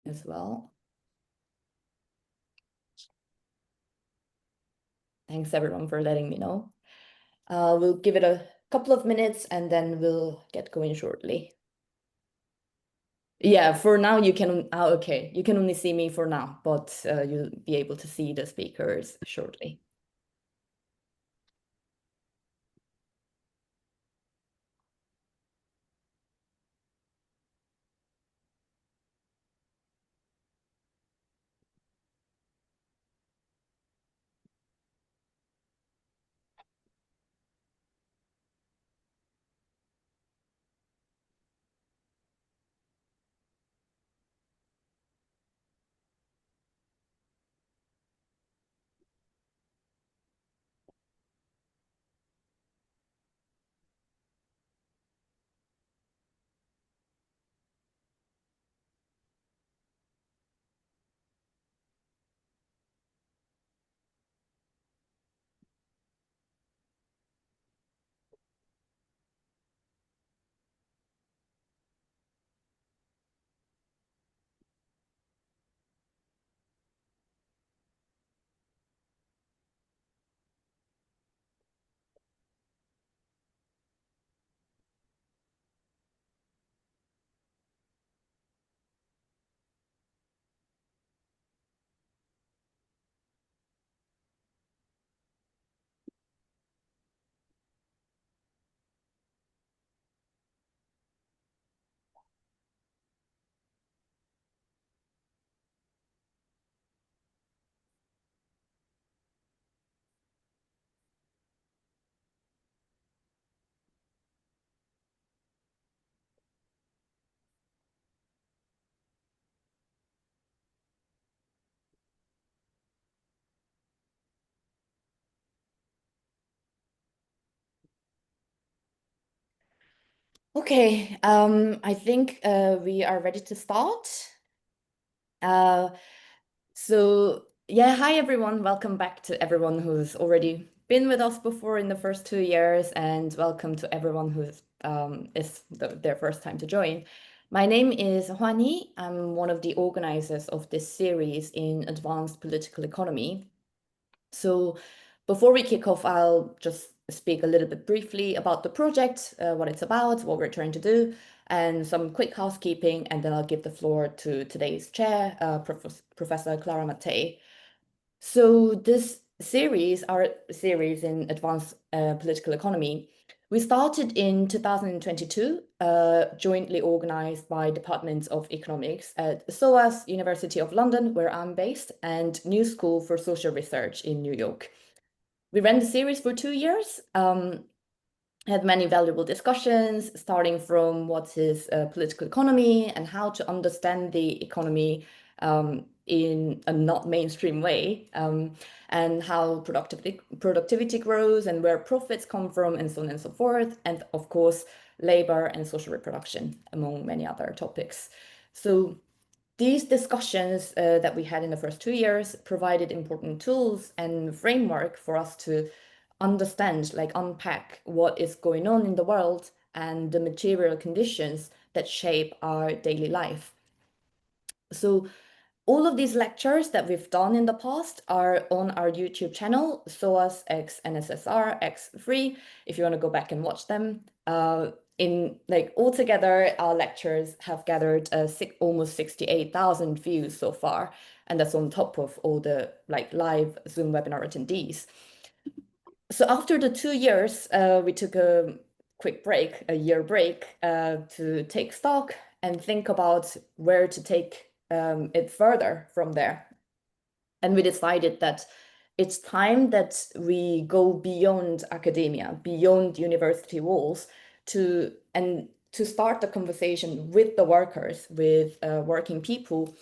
as well. Thanks everyone for letting me know. We'll give it a couple of minutes and then we'll get going shortly. Yeah, for now you can, okay, you can only see me for now, but you'll be able to see the speakers shortly. Okay, I think we are ready to start. Uh, so yeah, hi everyone. Welcome back to everyone who's already been with us before in the first 2 years, and welcome to everyone who's is their first time to join. My name is Huani. I'm one of the organizers of this series in advanced political economy. So before we kick off, I'll just speak a little bit briefly about the project, what it's about, what we're trying to do, and some quick housekeeping, and then I'll give the floor to today's chair, Professor Clara Mattei. So this series, our series in advanced political economy, we started in 2022, jointly organized by departments of economics at SOAS, University of London, where I'm based, and New School for Social Research in New York. We ran the series for 2 years, had many valuable discussions, starting from what is political economy and how to understand the economy in a not mainstream way, and how productivity grows and where profits come from, and so on and so forth. And of course, labor and social reproduction, among many other topics. So these discussions that we had in the first 2 years provided important tools and framework for us to understand, like unpack what is going on in the world and the material conditions that shape our daily life. So all of these lectures that we've done in the past are on our YouTube channel, SOAS X NSSR X free, if you want to go back and watch them. In like altogether, our lectures have gathered almost 68,000 views so far, and that's on top of all the like live Zoom webinar attendees. So after the 2 years, we took a quick break, a year break, to take stock and think about where to take it further from there. And we decided that it's time that we go beyond academia, beyond university walls, to start the conversation with the workers, with working people,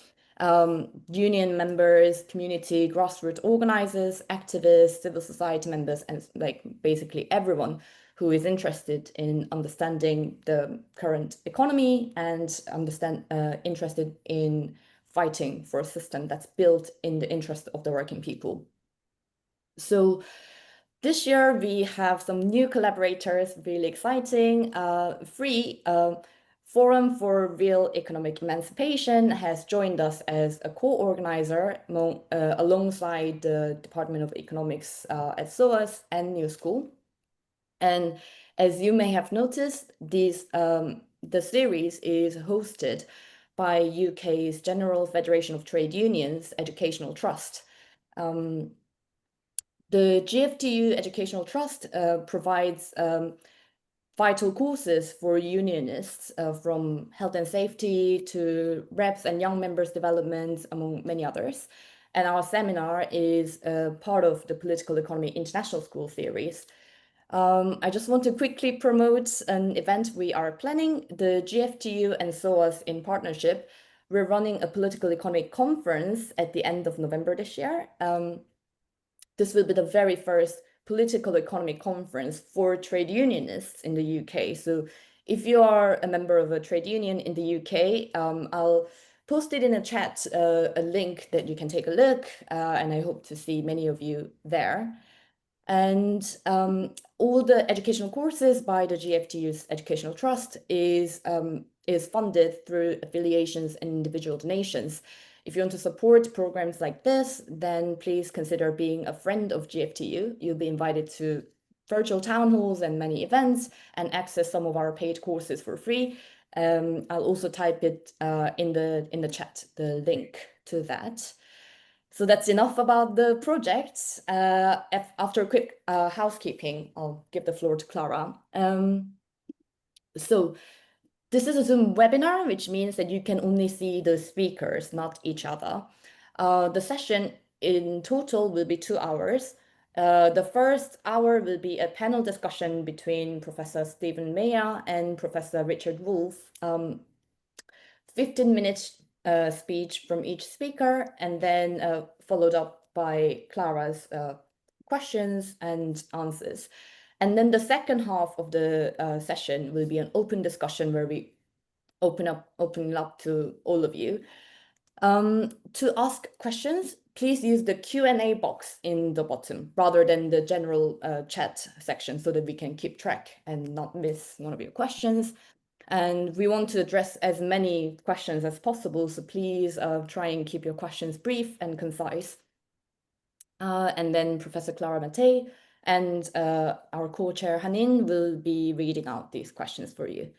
union members, community, grassroots organizers, activists, civil society members, and like basically everyone who is interested in understanding the current economy and interested in fighting for a system that's built in the interest of the working people. So this year we have some new collaborators, really exciting, three Forum for Real Economic Emancipation has joined us as a co-organizer alongside the Department of Economics at SOAS and New School. And as you may have noticed, the series is hosted by UK's General Federation of Trade Unions Educational Trust. The GFTU Educational Trust provides vital courses for unionists from health and safety to reps and young members development, among many others. And our seminar is part of the Political Economy International School series. I just want to quickly promote an event we are planning. The GFTU and SOAS in partnership, we're running a political economy conference at the end of November this year. This will be the very first political economy conference for trade unionists in the UK. So if you are a member of a trade union in the UK, I'll post it in a chat, a link that you can take a look, and I hope to see many of you there. And all the educational courses by the GFTU's Educational Trust is funded through affiliations and individual donations. If you want to support programs like this, then please consider being a friend of GFTU. You'll be invited to virtual town halls and many events and access some of our paid courses for free. I'll also type it in the chat, the link to that. So that's enough about the project. After a quick housekeeping, I'll give the floor to Clara. So this is a Zoom webinar, which means that you can only see the speakers, not each other. The session in total will be 2 hours. The first hour will be a panel discussion between Professor Stephen Maher and Professor Richard Wolff. 15 minutes speech from each speaker, and then followed up by Clara's questions and answers. And then the second half of the session will be an open discussion where we open up to all of you. To ask questions, please use the Q&A box in the bottom rather than the general chat section so that we can keep track and not miss one of your questions. And we want to address as many questions as possible, so please try and keep your questions brief and concise. And then Professor Clara Mattei and our co-chair Hanin will be reading out these questions for you.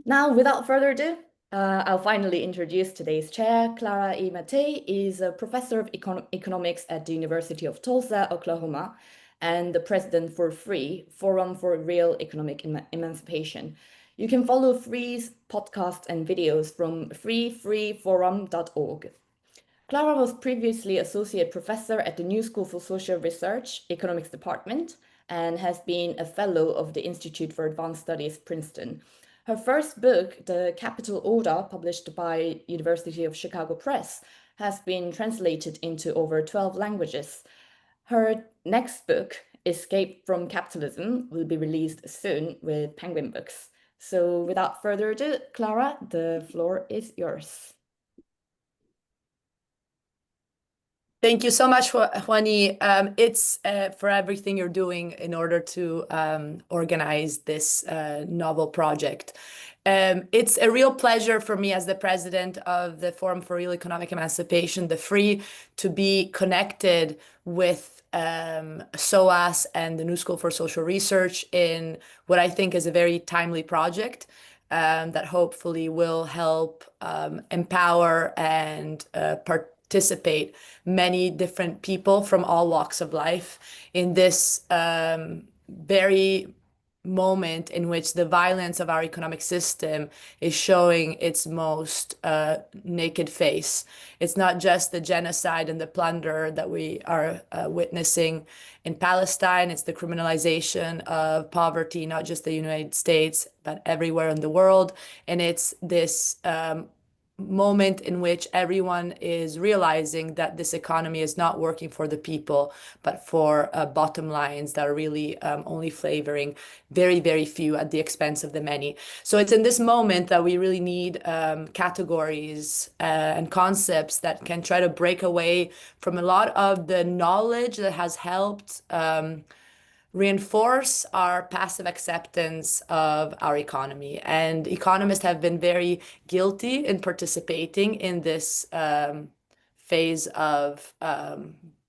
Now, without further ado, I'll finally introduce today's chair. Clara E. Mattei is a professor of economics at the University of Tulsa, Oklahoma, and the president for FREE, Forum for Real Economic Emancipation. You can follow FREE's podcasts and videos from freeforum.org. Clara was previously associate professor at the New School for Social Research, Economics Department, and has been a fellow of the Institute for Advanced Studies, Princeton. Her first book, The Capital Order, published by University of Chicago Press, has been translated into over 12 languages. Her next book, Escape from Capitalism, will be released soon with Penguin Books. So without further ado, Clara, the floor is yours. Thank you so much, Juani. It's for everything you're doing in order to organize this novel project. It's a real pleasure for me as the president of the Forum for Real Economic Emancipation, the FREE, to be connected with SOAS and the New School for Social Research in what I think is a very timely project that hopefully will help empower and participate many different people from all walks of life in this very moment in which the violence of our economic system is showing its most naked face. It's not just the genocide and the plunder that we are witnessing in Palestine. It's the criminalization of poverty, not just the United States, but everywhere in the world. And it's this moment in which everyone is realizing that this economy is not working for the people, but for bottom lines that are really only flavoring very, very few at the expense of the many. So it's in this moment that we really need categories and concepts that can try to break away from a lot of the knowledge that has helped reinforce our passive acceptance of our economy. And economists have been very guilty in participating in this phase of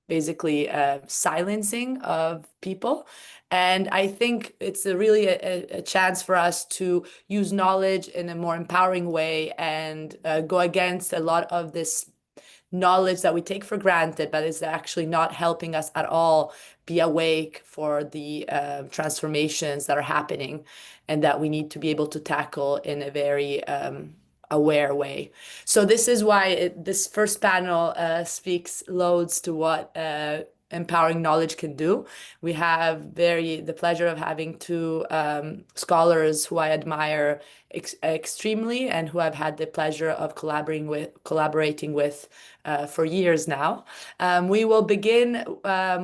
basically silencing of people. And I think it's really a chance for us to use knowledge in a more empowering way and go against a lot of this knowledge that we take for granted, but is actually not helping us at all be awake for the transformations that are happening and that we need to be able to tackle in a very aware way. So this is why this first panel speaks loads to what empowering knowledge can do. We have the pleasure of having two scholars who I admire extremely and who I've had the pleasure of collaborating with for years now. We will begin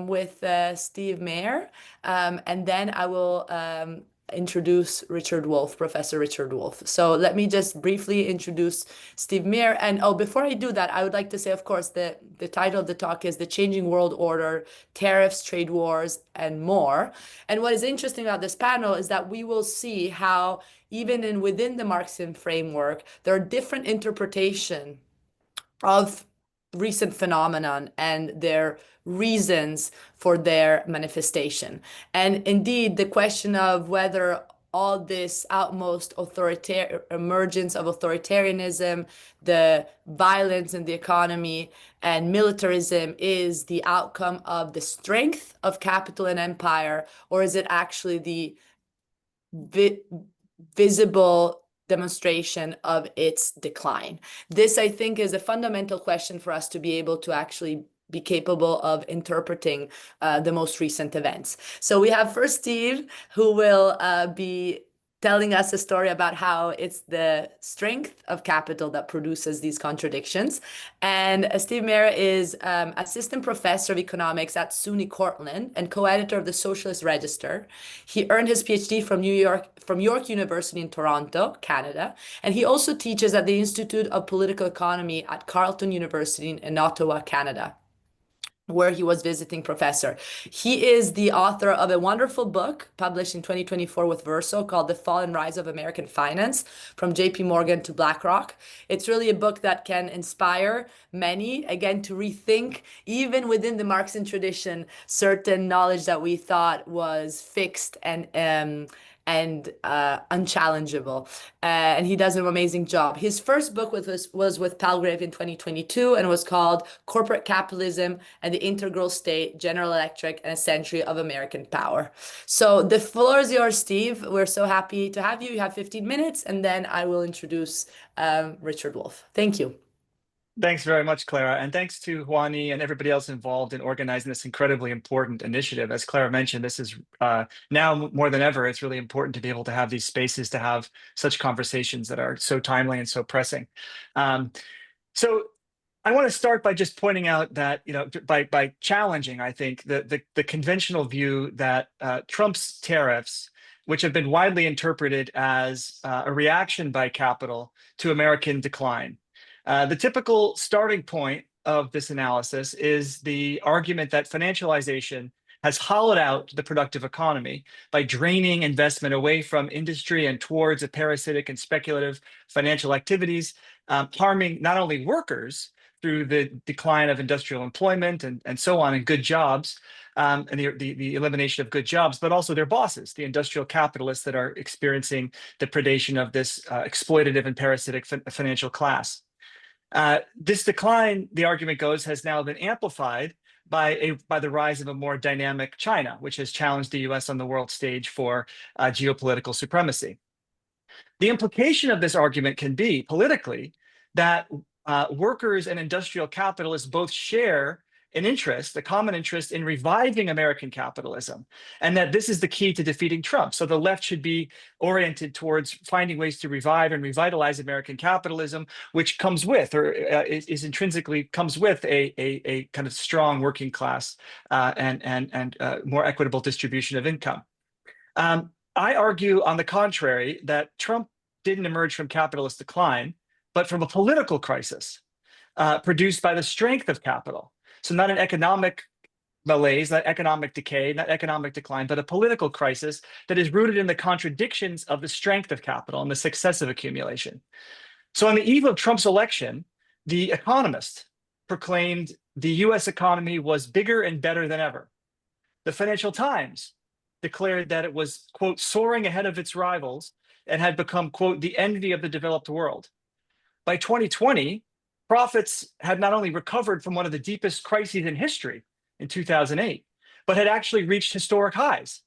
with Steve Maher, and then I will introduce Richard Wolff, Professor Richard Wolff. So let me just briefly introduce Steve Maher. And before I do that, I would like to say, of course, the title of the talk is The Changing World Order, Tariffs, Trade Wars, and More. And what is interesting about this panel is that we will see how even within the Marxian framework, there are different interpretations of recent phenomenon and their reasons for their manifestation. And indeed, the question of whether all this outmost authoritarian emergence of authoritarianism, the violence in the economy, and militarism is the outcome of the strength of capital and empire, or is it actually the visible demonstration of its decline? This, I think, is a fundamental question for us to be able to actually be capable of interpreting the most recent events. So we have first Steve, who will be telling us a story about how it's the strength of capital that produces these contradictions. And Steve Maher is assistant professor of economics at SUNY Cortland and co-editor of the Socialist Register. He earned his PhD from York University in Toronto, Canada, and he also teaches at the Institute of Political Economy at Carleton University in Ottawa, Canada, where he was visiting professor. He is the author of a wonderful book published in 2024 with Verso called The Fall and Rise of American Finance, from JP Morgan to BlackRock. It's really a book that can inspire many, again, to rethink, even within the Marxian tradition, certain knowledge that we thought was fixed and unchallengeable. And he does an amazing job. His first book was with Palgrave in 2022 and was called Corporate Capitalism and the Integral State, General Electric, and a Century of American Power. So the floor is yours, Steve. We're so happy to have you. You have 15 minutes, and then I will introduce Richard Wolff. Thank you. Thanks very much, Clara. And thanks to Juani and everybody else involved in organizing this incredibly important initiative. As Clara mentioned, this is now more than ever, it's really important to be able to have these spaces to have such conversations that are so timely and so pressing. So I want to start by just pointing out that, by challenging, I think, the conventional view that Trump's tariffs, which have been widely interpreted as a reaction by capital to American decline. The typical starting point of this analysis is the argument that financialization has hollowed out the productive economy by draining investment away from industry and towards a parasitic and speculative financial activities, harming not only workers through the decline of industrial employment and so on, and good jobs, and the elimination of good jobs, but also their bosses, the industrial capitalists that are experiencing the predation of this exploitative and parasitic financial class. This decline, the argument goes, has now been amplified by the rise of a more dynamic China, which has challenged the US on the world stage for geopolitical supremacy. The implication of this argument can be politically that workers and industrial capitalists both share an interest, a common interest in reviving American capitalism, and that this is the key to defeating Trump. So the left should be oriented towards finding ways to revive and revitalize American capitalism, which comes with, or is intrinsically comes with a kind of strong working class and more equitable distribution of income. I argue, on the contrary, that Trump didn't emerge from capitalist decline, but from a political crisis produced by the strength of capital. So not an economic malaise, not economic decay, not economic decline, but a political crisis that is rooted in the contradictions of the strength of capital and the success of accumulation. So on the eve of Trump's election, The Economist proclaimed the US economy was bigger and better than ever. The Financial Times declared that it was, quote, soaring ahead of its rivals and had become, quote, the envy of the developed world. By 2020, profits had not only recovered from one of the deepest crises in history in 2008, but had actually reached historic highs.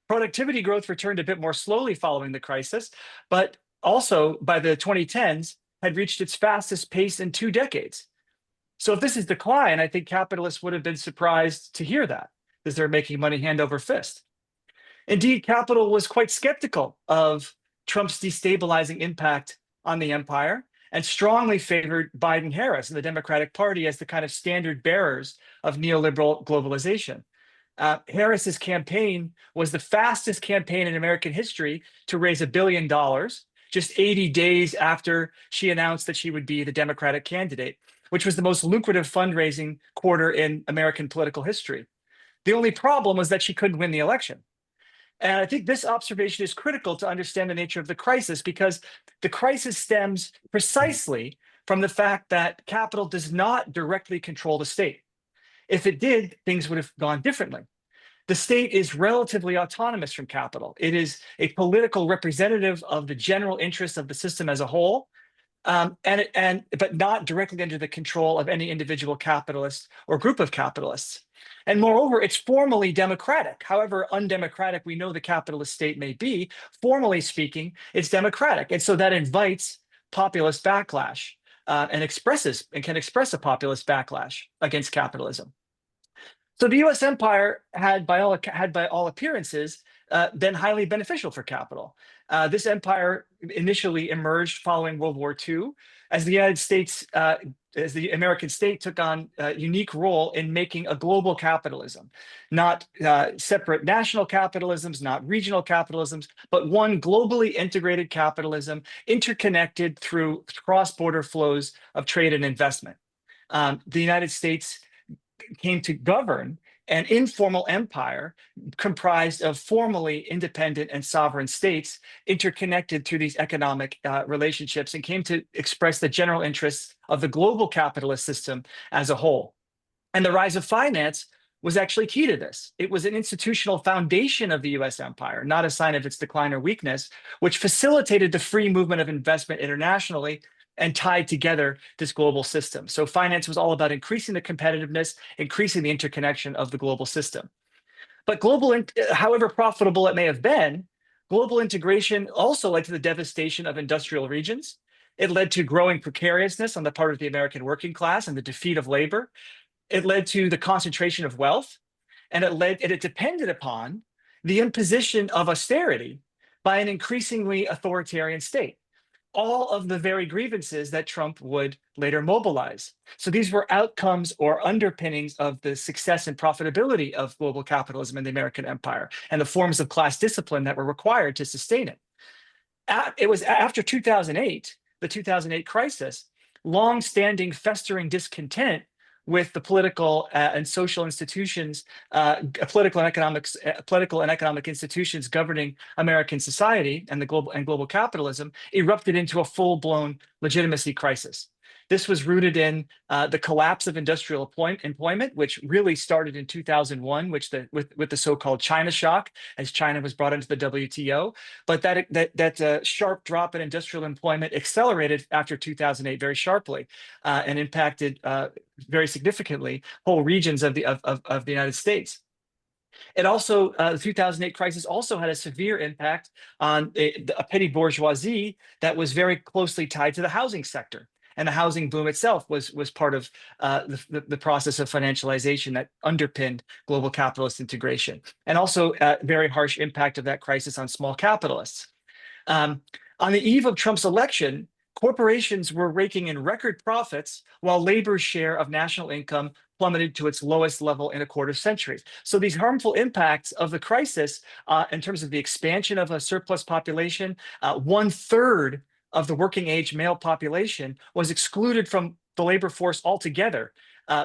Productivity growth returned a bit more slowly following the crisis, but also by the 2010s had reached its fastest pace in 2 decades. So if this is decline, I think capitalists would have been surprised to hear that, because they're making money hand over fist. Indeed, capital was quite skeptical of Trump's destabilizing impact on the empire and strongly favored Biden-Harris and the Democratic Party as the kind of standard bearers of neoliberal globalization. Harris's campaign was the fastest campaign in American history to raise $1 billion, just 80 days after she announced that she would be the Democratic candidate, which was the most lucrative fundraising quarter in American political history. The only problem was that she couldn't win the election. And I think this observation is critical to understand the nature of the crisis, because the crisis stems precisely from the fact that capital does not directly control the state. If it did, things would have gone differently. The state is relatively autonomous from capital. It is a political representative of the general interests of the system as a whole, but not directly under the control of any individual capitalist or group of capitalists. And moreover, it's formally democratic. However undemocratic we know the capitalist state may be, formally speaking, it's democratic. And so that invites populist backlash and can express a populist backlash against capitalism. So the US empire had, by all appearances, been highly beneficial for capital. This empire initially emerged following World War II as the United States, as the American state took on a unique role in making a global capitalism, not separate national capitalisms, not regional capitalisms, but one globally integrated capitalism, interconnected through cross-border flows of trade and investment. The United States came to govern an informal empire comprised of formally independent and sovereign states interconnected through these economic relationships, and came to express the general interests of the global capitalist system as a whole. And the rise of finance was actually key to this. It was an institutional foundation of the US empire, not a sign of its decline or weakness, which facilitated the free movement of investment internationally and tied together this global system. So finance was all about increasing the competitiveness, increasing the interconnection of the global system. But however profitable it may have been, global integration also led to the devastation of industrial regions. It led to growing precariousness on the part of the American working class and the defeat of labor. It led to the concentration of wealth, and it depended upon the imposition of austerity by an increasingly authoritarian state. All of the very grievances that Trump would later mobilize. So these were outcomes or underpinnings of the success and profitability of global capitalism in the American empire and the forms of class discipline that were required to sustain it. It was after 2008, the 2008 crisis, long-standing festering discontent with the political and social institutions, political and economic institutions governing American society and global capitalism, erupted into a full-blown legitimacy crisis. This was rooted in the collapse of industrial employment, which really started in 2001, with the so-called China shock, as China was brought into the WTO. But that sharp drop in industrial employment accelerated after 2008 very sharply and impacted very significantly whole regions of the United States. It also, the 2008 crisis also had a severe impact on a petty bourgeoisie that was very closely tied to the housing sector. And the housing boom itself was part of the process of financialization that underpinned global capitalist integration. And also a very harsh impact of that crisis on small capitalists. On the eve of Trump's election, corporations were raking in record profits while labor's share of national income plummeted to its lowest level in a quarter century. So these harmful impacts of the crisis in terms of the expansion of a surplus population, 1/3 of the working age male population was excluded from the labor force altogether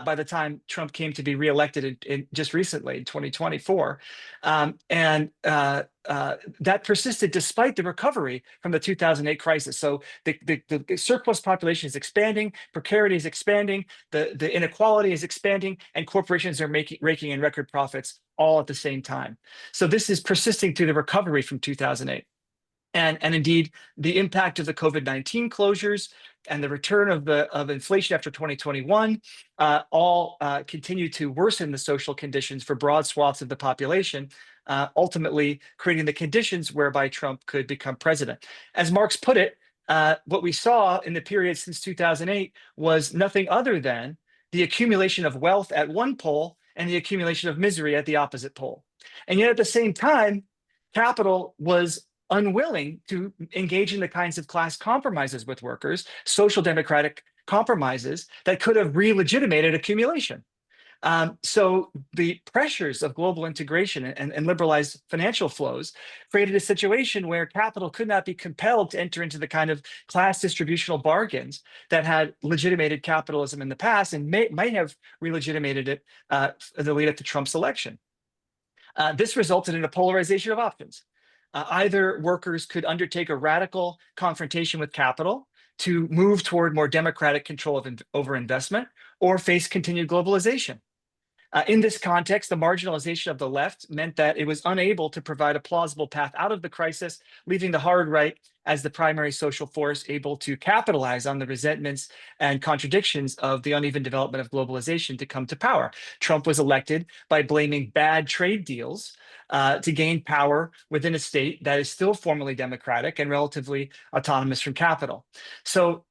by the time Trump came to be reelected in just recently, in 2024. That persisted despite the recovery from the 2008 crisis. So the surplus population is expanding, precarity is expanding, the inequality is expanding, and corporations are raking in record profits all at the same time. So this is persisting through the recovery from 2008. And indeed, the impact of the COVID-19 closures and the return of inflation after 2021 all continue to worsen the social conditions for broad swaths of the population, ultimately creating the conditions whereby Trump could become president. As Marx put it, what we saw in the period since 2008 was nothing other than the accumulation of wealth at one pole and the accumulation of misery at the opposite pole. And yet at the same time, capital was unwilling to engage in the kinds of class compromises with workers, social democratic compromises that could have re-legitimated accumulation. So the pressures of global integration and liberalized financial flows created a situation where capital could not be compelled to enter into the kind of class distributional bargains that had legitimated capitalism in the past and might have re-legitimated it the lead up to Trump's election. This resulted in a polarization of options. Either workers could undertake a radical confrontation with capital to move toward more democratic control over investment, or face continued globalization. In this context, the marginalization of the left meant that it was unable to provide a plausible path out of the crisis, leaving the hard right as the primary social force able to capitalize on the resentments and contradictions of the uneven development of globalization to come to power. Trump was elected by blaming bad trade deals to gain power within a state that is still formally democratic and relatively autonomous from capital. So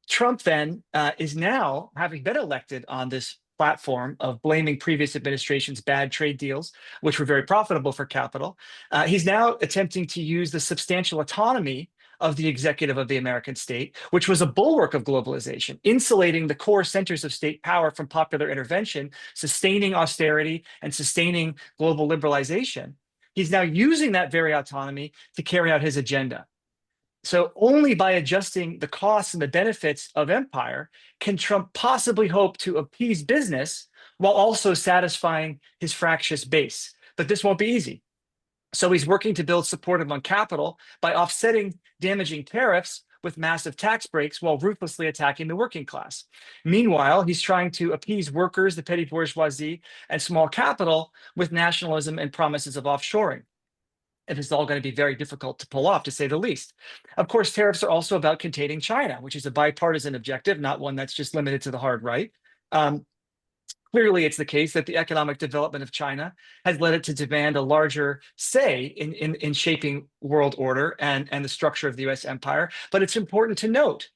Trump then is now, having been elected on this platform of blaming previous administrations' bad trade deals, which were very profitable for capital, he's now attempting to use the substantial autonomy of the executive of the American state, which was a bulwark of globalization, insulating the core centers of state power from popular intervention, sustaining austerity and sustaining global liberalization. He's now using that very autonomy to carry out his agenda. So only by adjusting the costs and the benefits of empire can Trump possibly hope to appease business while also satisfying his fractious base. But this won't be easy. So he's working to build support among capital by offsetting damaging tariffs with massive tax breaks while ruthlessly attacking the working class. Meanwhile, he's trying to appease workers, the petty bourgeoisie, and small capital with nationalism and promises of offshoring. And it's all going to be very difficult to pull off, to say the least. Of course, tariffs are also about containing China, which is a bipartisan objective, not one that's just limited to the hard right. Clearly, it's the case that the economic development of China has led it to demand a larger say in shaping world order and the structure of the US empire. But it's important to note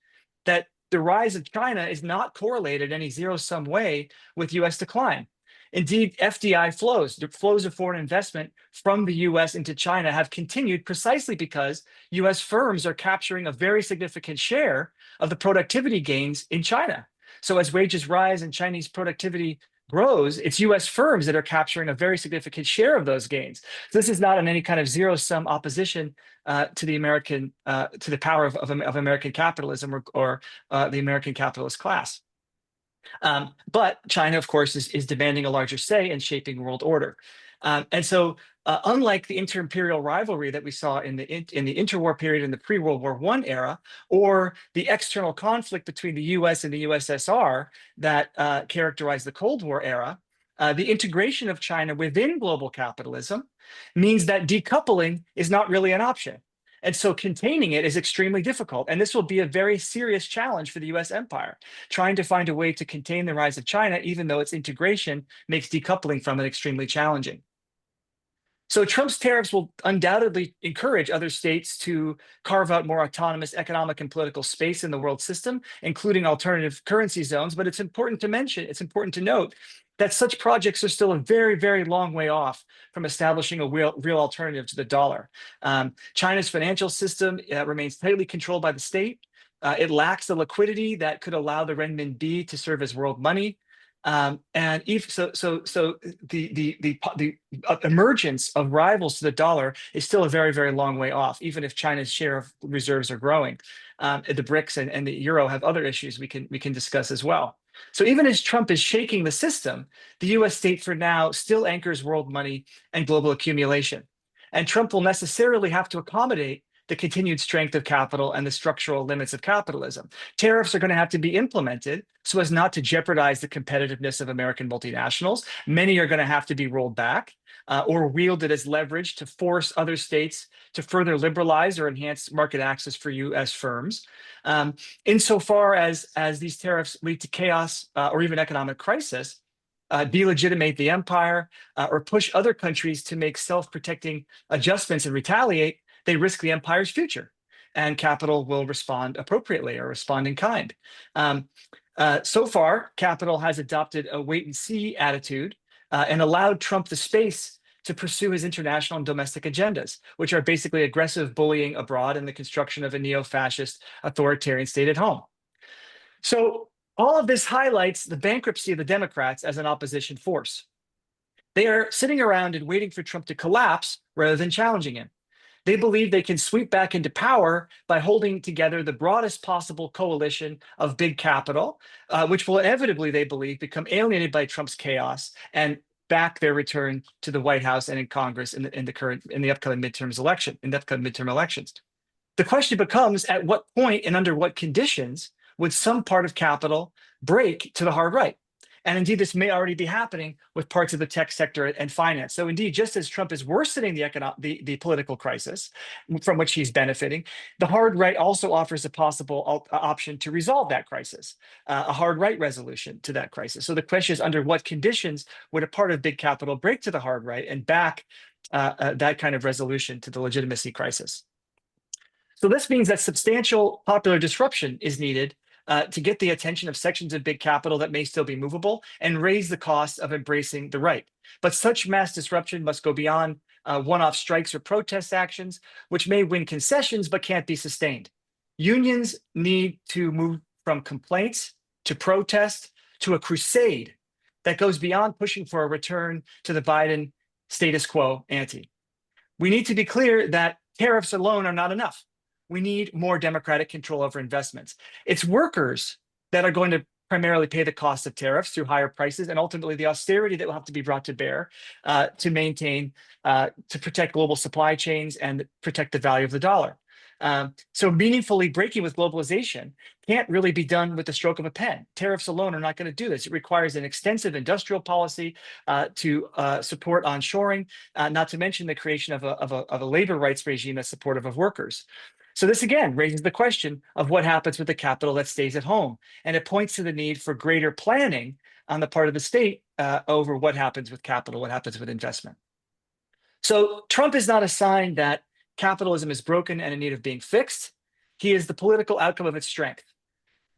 that the rise of China is not correlated in any zero-sum way with US decline. Indeed, FDI flows, the flows of foreign investment from the US into China have continued precisely because US firms are capturing a very significant share of the productivity gains in China. So as wages rise and Chinese productivity grows, it's US firms that are capturing a very significant share of those gains. So this is not in any kind of zero-sum opposition to the American, to the power of American capitalism or the American capitalist class. But China, of course, is demanding a larger say in shaping world order. And so unlike the inter-imperial rivalry that we saw in the interwar period in the pre-World War I era, or the external conflict between the US and the USSR that characterized the Cold War era, the integration of China within global capitalism means that decoupling is not really an option. And so containing it is extremely difficult. And this will be a very serious challenge for the US empire, trying to find a way to contain the rise of China, even though its integration makes decoupling from it extremely challenging. So Trump's tariffs will undoubtedly encourage other states to carve out more autonomous economic and political space in the world system, including alternative currency zones. But it's important to note that such projects are still a very, very long way off from establishing a real alternative to the dollar. China's financial system remains tightly controlled by the state. It lacks the liquidity that could allow the renminbi to serve as world money. And if the emergence of rivals to the dollar is still a very, very long way off, even if China's share of reserves are growing. The BRICS and the euro have other issues we can discuss as well. So even as Trump is shaking the system, the US state for now still anchors world money and global accumulation. And Trump will necessarily have to accommodate the continued strength of capital and the structural limits of capitalism. Tariffs are going to have to be implemented so as not to jeopardize the competitiveness of American multinationals. Many are going to have to be rolled back or wielded as leverage to force other states to further liberalize or enhance market access for US firms. Insofar as these tariffs lead to chaos or even economic crisis, delegitimate the empire, or push other countries to make self-protecting adjustments and retaliate, they risk the empire's future. And capital will respond appropriately or respond in kind. So far, capital has adopted a wait-and-see attitude and allowed Trump the space to pursue his international and domestic agendas, which are basically aggressive bullying abroad and the construction of a neo-fascist authoritarian state at home. So all of this highlights the bankruptcy of the Democrats as an opposition force. They are sitting around and waiting for Trump to collapse rather than challenging him. They believe they can sweep back into power by holding together the broadest possible coalition of big capital, which will inevitably, they believe, become alienated by Trump's chaos and back their return to the White House and in Congress in the upcoming midterm elections. The question becomes, at what point and under what conditions would some part of capital break to the hard right? And indeed, this may already be happening with parts of the tech sector and finance. So indeed, just as Trump is worsening the political crisis from which he's benefiting, the hard right also offers a possible option to resolve that crisis, a hard right resolution to that crisis. So the question is, under what conditions would a part of big capital break to the hard right and back that kind of resolution to the legitimacy crisis? So this means that substantial popular disruption is needed to get the attention of sections of big capital that may still be movable and raise the cost of embracing the right. But such mass disruption must go beyond one-off strikes or protest actions, which may win concessions but can't be sustained. Unions need to move from complaints to protest to a crusade that goes beyond pushing for a return to the Biden status quo ante. We need to be clear that tariffs alone are not enough. We need more democratic control over investments. It's workers that are going to primarily pay the cost of tariffs through higher prices and ultimately the austerity that will have to be brought to bear to maintain, to protect global supply chains and protect the value of the dollar. So meaningfully breaking with globalization can't really be done with the stroke of a pen. Tariffs alone are not going to do this. It requires an extensive industrial policy to support onshoring, not to mention the creation of a labor rights regime that's supportive of workers. So this again raises the question of what happens with the capital that stays at home. And it points to the need for greater planning on the part of the state over what happens with capital, what happens with investment. So Trump is not a sign that capitalism is broken and in need of being fixed. He is the political outcome of its strength.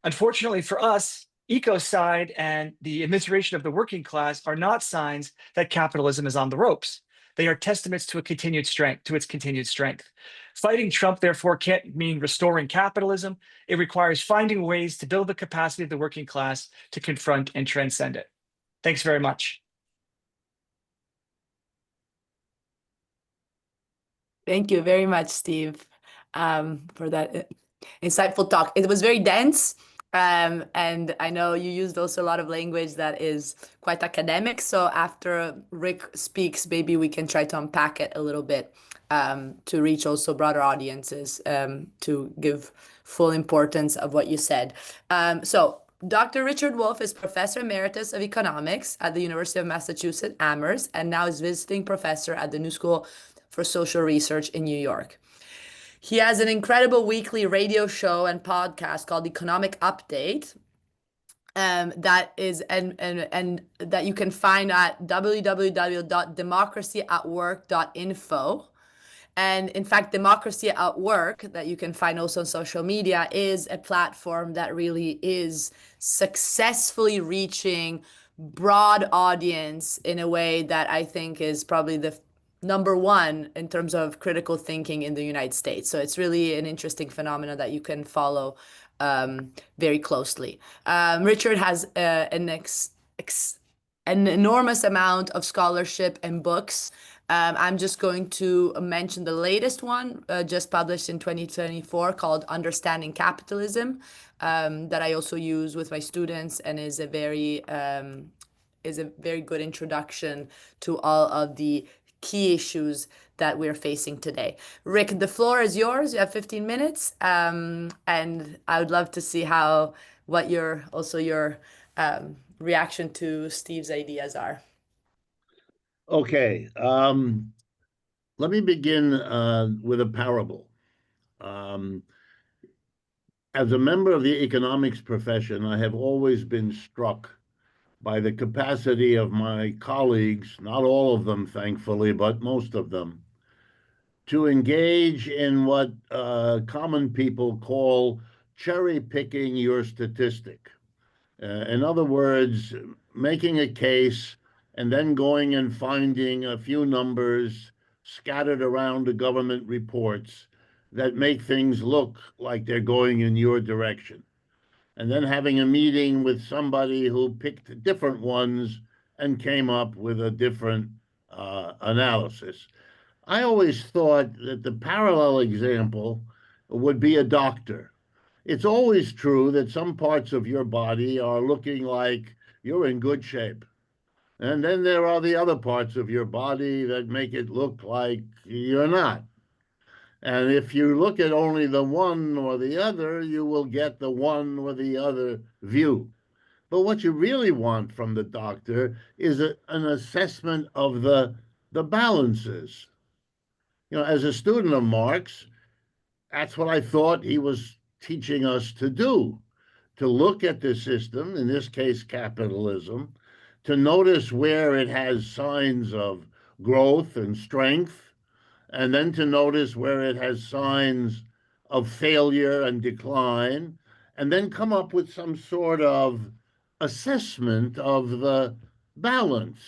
Unfortunately for us, ecocide and the immiseration of the working class are not signs that capitalism is on the ropes. They are testaments to its continued strength. Fighting Trump, therefore, can't mean restoring capitalism. It requires finding ways to build the capacity of the working class to confront and transcend it. Thanks very much. Thank you very much, Steve, for that insightful talk. It was very dense. And I know you used also a lot of language that is quite academic. So after Rick speaks, maybe we can try to unpack it a little bit to reach also broader audiences to give full importance of what you said. So Dr. Richard Wolff is Professor Emeritus of Economics at the University of Massachusetts, Amherst, and now is visiting professor at the New School for Social Research in New York. He has an incredible weekly radio show and podcast called Economic Update, that is and that you can find at www.democracyatwork.info. And in fact, Democracy at Work, that you can find also on social media, is a platform that really is successfully reaching broad audience in a way that I think is probably the number one in terms of critical thinking in the United States. So it's really an interesting phenomenon that you can follow very closely. Richard has an enormous amount of scholarship and books. I'm just going to mention the latest one, just published in 2024, called Understanding Capitalism, that I also use with my students, and is a very good introduction to all of the key issues that we're facing today. Rick, the floor is yours. You have 15 minutes, and I would love to see what your reaction to Steve's ideas are. Okay, let me begin with a parable. As a member of the economics profession, I have always been struck by the capacity of my colleagues, not all of them, thankfully, but most of them, to engage in what common people call cherry picking your statistic. In other words, making a case and then going and finding a few numbers scattered around the government reports that make things look like they're going in your direction. And then having a meeting with somebody who picked different ones and came up with a different analysis. I always thought that the parallel example would be a doctor. It's always true that some parts of your body are looking like you're in good shape. And then there are the other parts of your body that make it look like you're not. And if you look at only the one or the other, you will get the one or the other view. But what you really want from the doctor is an assessment of the balances. As a student of Marx, that's what I thought he was teaching us to do, to look at the system, in this case, capitalism, to notice where it has signs of growth and strength, and then to notice where it has signs of failure and decline, and then come up with some sort of assessment of the balance.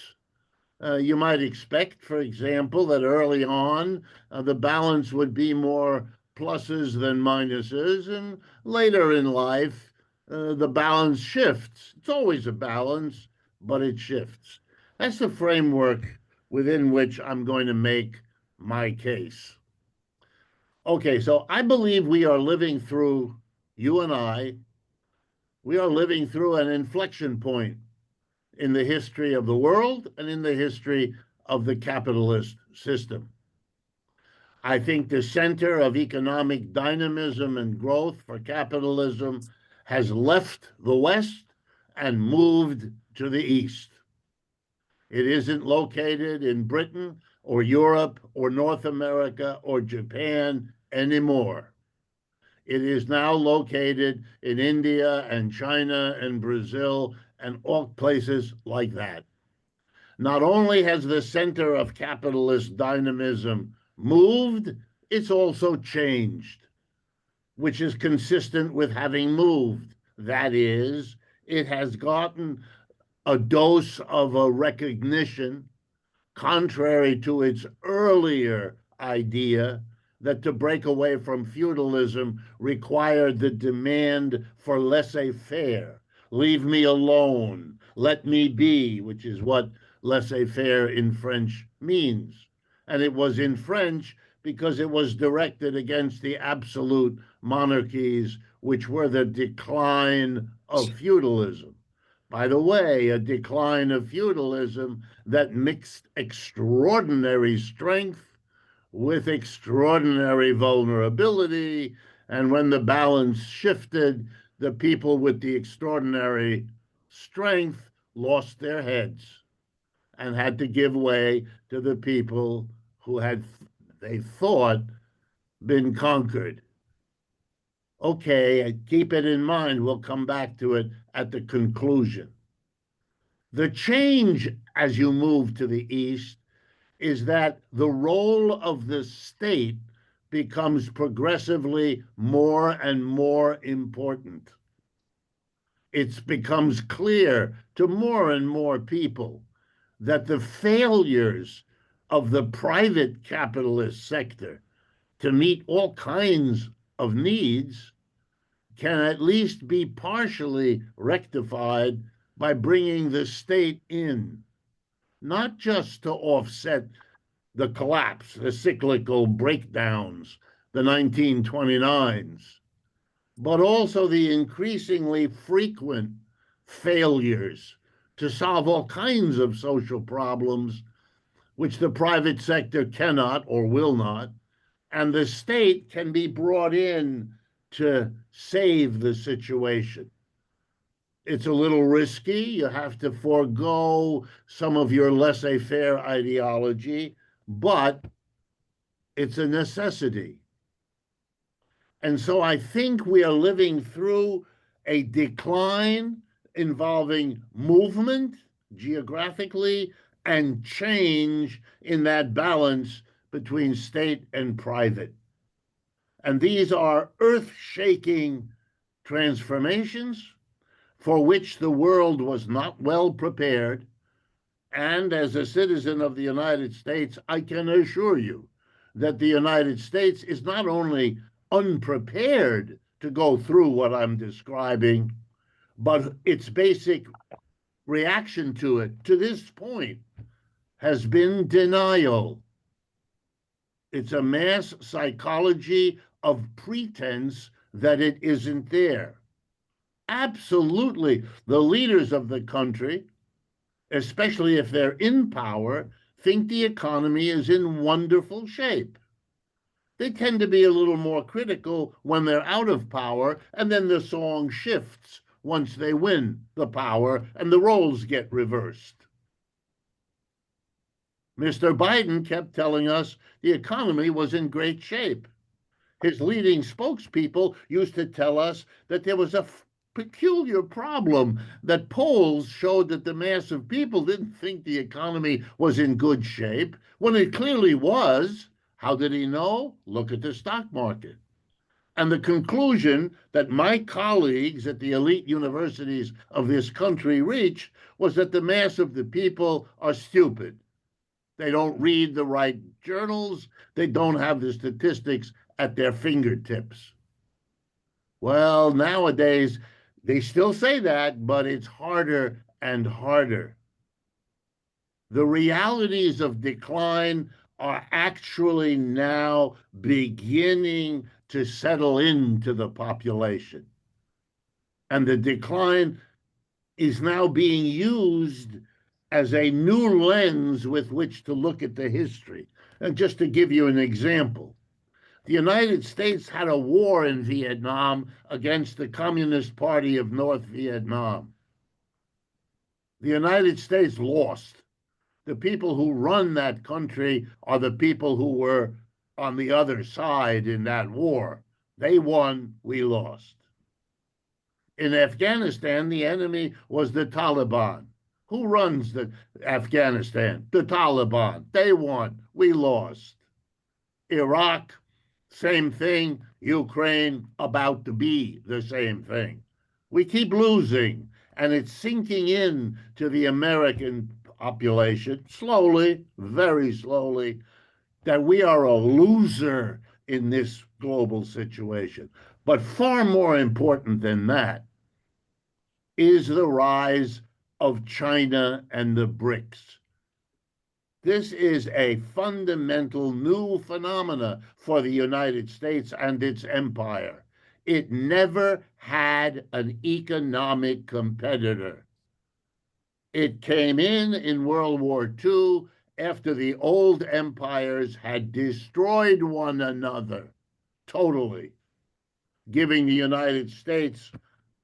You might expect, for example, that early on the balance would be more pluses than minuses, and later in life the balance shifts. It's always a balance, but it shifts. That's the framework within which I'm going to make my case. Okay, so I believe we are living through, you and I, we are living through an inflection point in the history of the world and in the history of the capitalist system. I think the center of economic dynamism and growth for capitalism has left the West and moved to the East. It isn't located in Britain or Europe or North America or Japan anymore. It is now located in India and China and Brazil and all places like that. Not only has the center of capitalist dynamism moved, it's also changed, which is consistent with having moved. That is, it has gotten a dose of a recognition, contrary to its earlier idea that to break away from feudalism required the demand for laissez-faire. Leave me alone, let me be, which is what laissez-faire in French means. And it was in French because it was directed against the absolute monarchies, which were the decline of feudalism. By the way, a decline of feudalism that mixed extraordinary strength with extraordinary vulnerability. And when the balance shifted, the people with the extraordinary strength lost their heads and had to give way to the people who had, they thought, been conquered. Okay, keep it in mind. We'll come back to it at the conclusion. The change as you move to the East is that the role of the state becomes progressively more and more important. It becomes clear to more and more people that the failures of the private capitalist sector to meet all kinds of needs can at least be partially rectified by bringing the state in, not just to offset the collapse, the cyclical breakdowns, the 1929s, but also the increasingly frequent failures to solve all kinds of social problems which the private sector cannot or will not, and the state can be brought in to save the situation. It's a little risky. You have to forego some of your laissez faire ideology, but it's a necessity. And so I think we are living through a decline involving movement geographically and change in that balance between state and private. And these are earth shaking transformations for which the world was not well prepared. And as a citizen of the United States, I can assure you that the United States is not only unprepared to go through what I'm describing, but its basic reaction to it to this point has been denial. It's a mass psychology of pretense that it isn't there. Absolutely. The leaders of the country, especially if they're in power, think the economy is in wonderful shape. They tend to be a little more critical when they're out of power, and then the song shifts once they win the power and the roles get reversed. Mr. Biden kept telling us the economy was in great shape. His leading spokespeople used to tell us that there was a peculiar problem, that polls showed that the mass of people didn't think the economy was in good shape when it clearly was. How did he know? Look at the stock market. And the conclusion that my colleagues at the elite universities of this country reached was that the mass of the people are stupid. They don't read the right journals. They don't have the statistics at their fingertips. Well, nowadays, they still say that, but it's harder and harder. The realities of decline are actually now beginning to settle into the population. And the decline is now being used as a new lens with which to look at the history. And just to give you an example, the United States had a war in Vietnam against the Communist Party of North Vietnam. The United States lost. The people who run that country are the people who were on the other side in that war. They won, we lost. In Afghanistan, the enemy was the Taliban. Who runs Afghanistan? The Taliban. They won, we lost. Iraq, same thing. Ukraine, about to be the same thing. We keep losing, and it's sinking in to the American population, slowly, very slowly, that we are a loser in this global situation. But far more important than that is the rise of China and the BRICS. This is a fundamental new phenomena for the United States and its empire. It never had an economic competitor. It came in World War II after the old empires had destroyed one another totally, giving the United States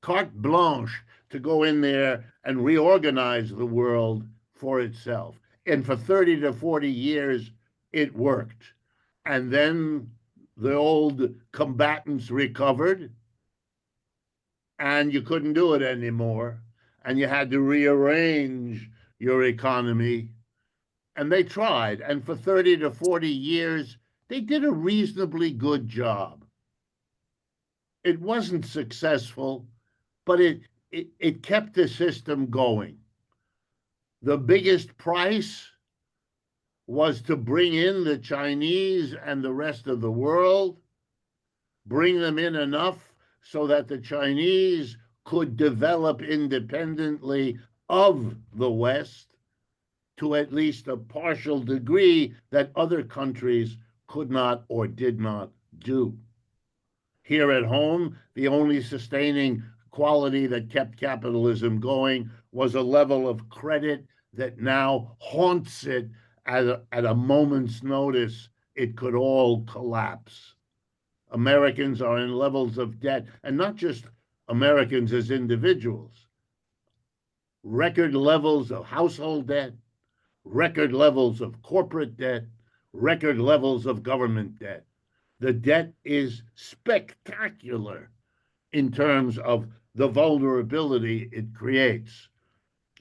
carte blanche to go in there and reorganize the world for itself. And for 30 to 40 years, it worked. And then the old combatants recovered, and you couldn't do it anymore. And you had to rearrange your economy. And they tried. And for 30 to 40 years, they did a reasonably good job. It wasn't successful, but it kept the system going. The biggest price was to bring in the Chinese and the rest of the world, bring them in enough so that the Chinese could develop independently of the West to at least a partial degree that other countries could not or did not do. Here at home, the only sustaining quality that kept capitalism going was a level of credit that now haunts it at a moment's notice. It could all collapse. Americans are in levels of debt, and not just Americans as individuals, record levels of household debt, record levels of corporate debt, record levels of government debt. The debt is spectacular in terms of the vulnerability it creates.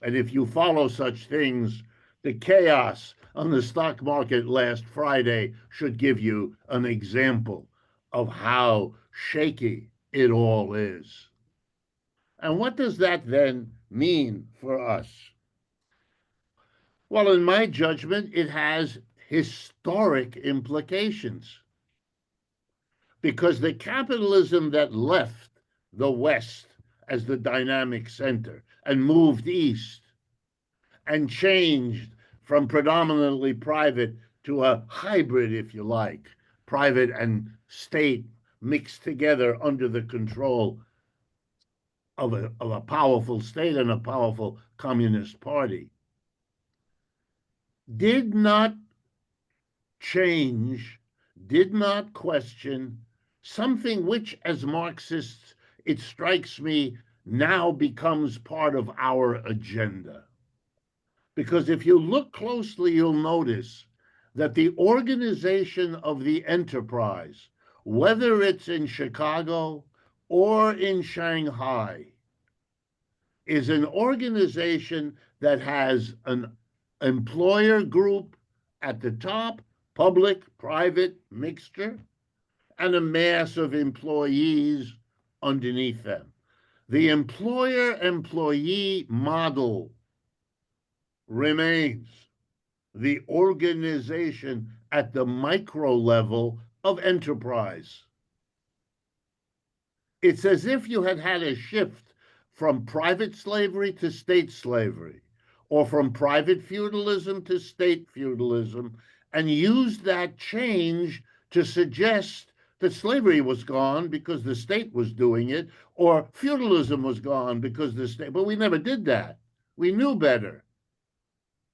And if you follow such things, the chaos on the stock market last Friday should give you an example of how shaky it all is. And what does that then mean for us? Well, in my judgment, it has historic implications. Because the capitalism that left the West as the dynamic center and moved east and changed from predominantly private to a hybrid, if you like, private and state mixed together under the control of a powerful state and a powerful communist party, did not change, did not question something which, as Marxists, it strikes me, now becomes part of our agenda. Because if you look closely, you'll notice that the organization of the enterprise, whether it's in Chicago or in Shanghai, is an organization that has an employer group at the top, public, private, mixture, and a mass of employees underneath them. The employer-employee model remains the organization at the micro level of enterprise. It's as if you had had a shift from private slavery to state slavery, or from private feudalism to state feudalism, and used that change to suggest that slavery was gone because the state was doing it, or feudalism was gone because the state, but we never did that. We knew better.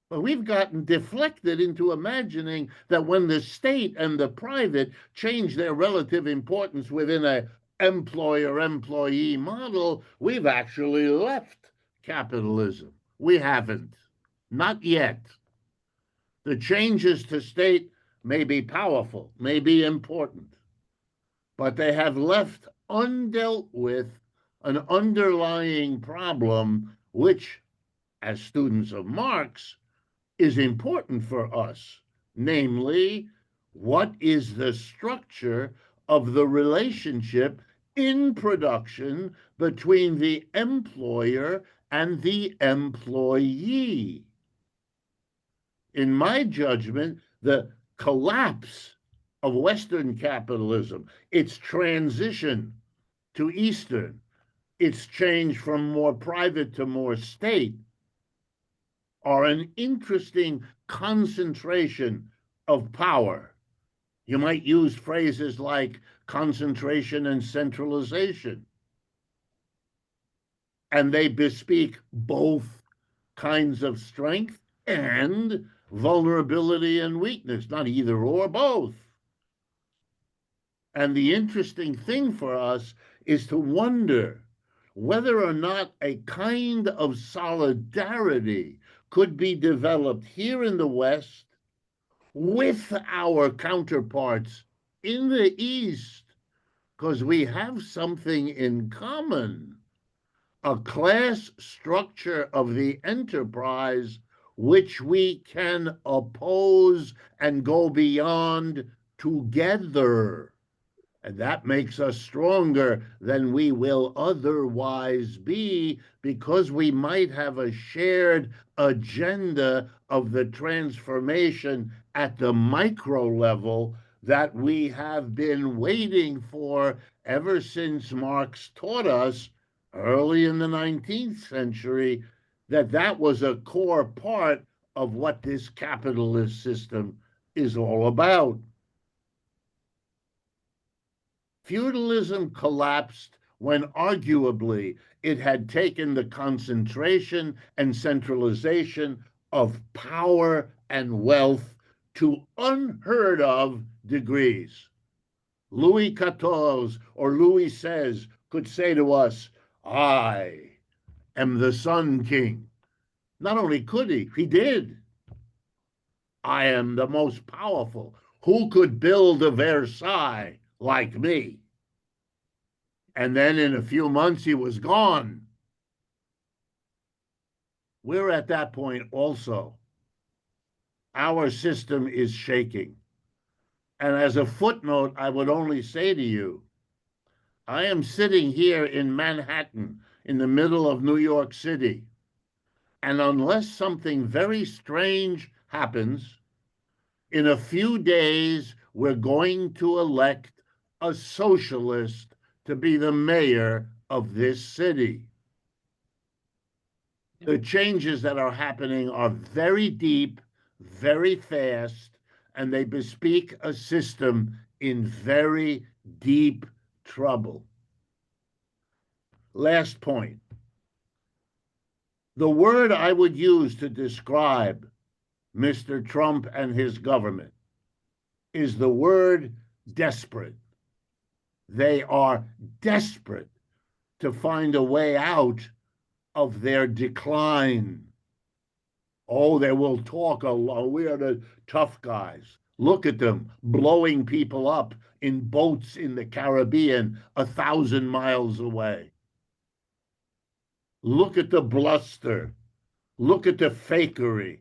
But we've gotten deflected into imagining that when the state and the private change their relative importance within a employer-employee model, we've actually left capitalism. We haven't. Not yet. The changes to state may be powerful, may be important, but they have left undealt with an underlying problem which, as students of Marx, is important for us, namely, what is the structure of the relationship in production between the employer and the employee? In my judgment, the collapse of Western capitalism, its transition to Eastern, its change from more private to more state, are an interesting concentration of power. You might use phrases like concentration and centralization. And they bespeak both kinds of strength and vulnerability and weakness, not either or, both. And the interesting thing for us is to wonder whether or not a kind of solidarity could be developed here in the West with our counterparts in the East, because we have something in common, a class structure of the enterprise which we can oppose and go beyond together. And that makes us stronger than we will otherwise be, because we might have a shared agenda of the transformation at the micro level that we have been waiting for ever since Marx taught us early in the 19th century that that was a core part of what this capitalist system is all about. Feudalism collapsed when arguably it had taken the concentration and centralization of power and wealth to unheard of degrees. Louis XIV or Louis XVI could say to us, I am the Sun King. Not only could he did. I am the most powerful. Who could build a Versailles like me? And then in a few months, he was gone. We're at that point also. Our system is shaking. And as a footnote, I would only say to you, I am sitting here in Manhattan, in the middle of New York City. And unless something very strange happens, in a few days, we're going to elect a socialist to be the mayor of this city. The changes that are happening are very deep, very fast, and they bespeak a system in very deep trouble. Last point. The word I would use to describe Mr. Trump and his government is the word desperate. They are desperate to find a way out of their decline. Oh, they will talk a lot. We are the tough guys. Look at them blowing people up in boats in the Caribbean 1,000 miles away. Look at the bluster. Look at the fakery.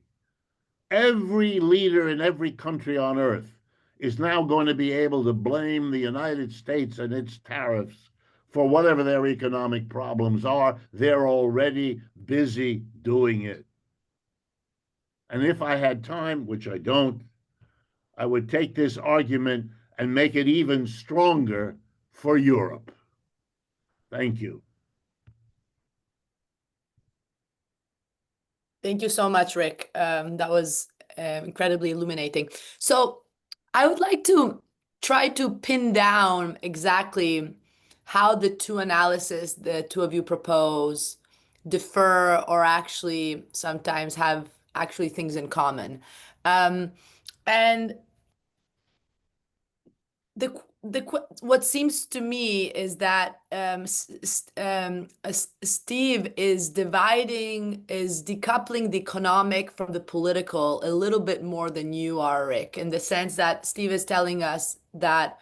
Every leader in every country on earth is now going to be able to blame the United States and its tariffs for whatever their economic problems are. They're already busy doing it. And if I had time, which I don't, I would take this argument and make it even stronger for Europe. Thank you. Thank you so much, Rick. That was incredibly illuminating. So I would like to try to pin down exactly how the two analyses the two of you propose differ or actually sometimes have actually things in common. And what seems to me is that Steve is decoupling the economic from the political a little bit more than you are, Rick, in the sense that Steve is telling us that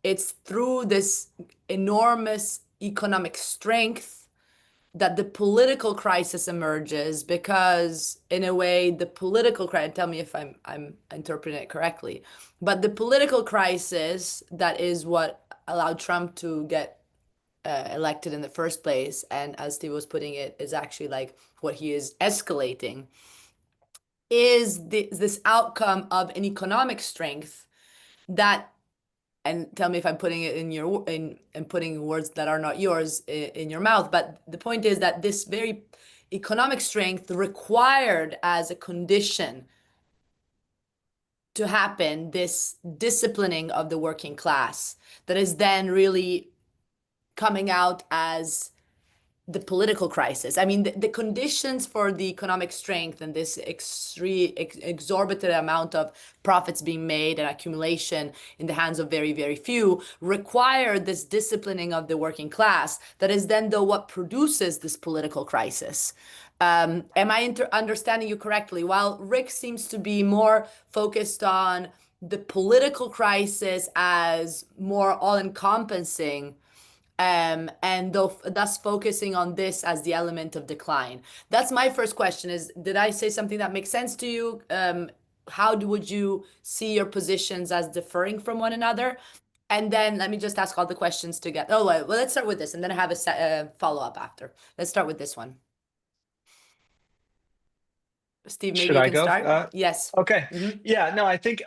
it's through this enormous economic strength that the political crisis emerges, because in a way the political crisis, tell me if I'm interpreting it correctly, but the political crisis that is what allowed Trump to get elected in the first place, and as Steve was putting it, is actually like what he is escalating, is this outcome of an economic strength that, and tell me if I'm putting it in your putting words that are not yours in your mouth, but the point is that this very economic strength required as a condition to happen this disciplining of the working class that is then really coming out as the political crisis. I mean, the conditions for the economic strength and this exorbitant amount of profits being made and accumulation in the hands of very, very few require this disciplining of the working class that is then, though, what produces this political crisis. Am I understanding you correctly? While Rick seems to be more focused on the political crisis as more all-encompassing, and thus focusing on this as the element of decline. That's my first question is, did I say something that makes sense to you? How would you see your positions as differing from one another? And then let me just ask all the questions together. Oh, well, let's start with this, and then I have a follow-up after. Let's start with this one. Steve, maybe Should you I can go? start? Yes. Okay. Mhm. Yeah, no, I think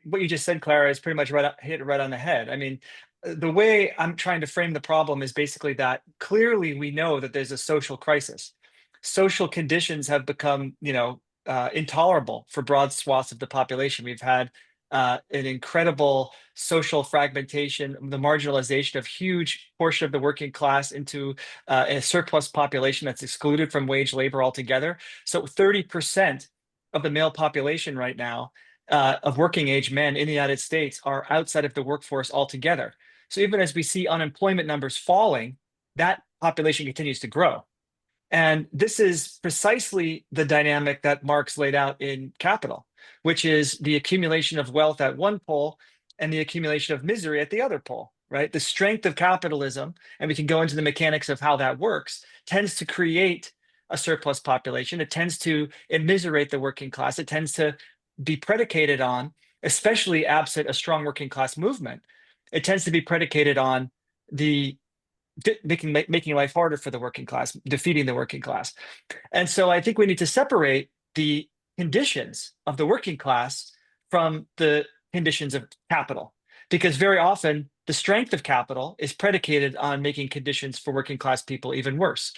what you just said, Clara, is pretty much hit it right on the head. I mean, the way I'm trying to frame the problem is basically that clearly we know that there's a social crisis. Social conditions have become, intolerable for broad swaths of the population. We've had an incredible social fragmentation, the marginalization of huge portion of the working class into a surplus population that's excluded from wage labor altogether. So 30% of the male population right now of working age men in the United States are outside of the workforce altogether. So even as we see unemployment numbers falling, that population continues to grow. And this is precisely the dynamic that Marx laid out in Capital, which is the accumulation of wealth at one pole and the accumulation of misery at the other pole, right? The strength of capitalism, and we can go into the mechanics of how that works, tends to create a surplus population. It tends to immiserate the working class. It tends to be predicated on, especially absent a strong working class movement, it tends to be predicated on the making life harder for the working class, defeating the working class. And so I think we need to separate the conditions of the working class from the conditions of capital, because very often the strength of capital is predicated on making conditions for working class people even worse.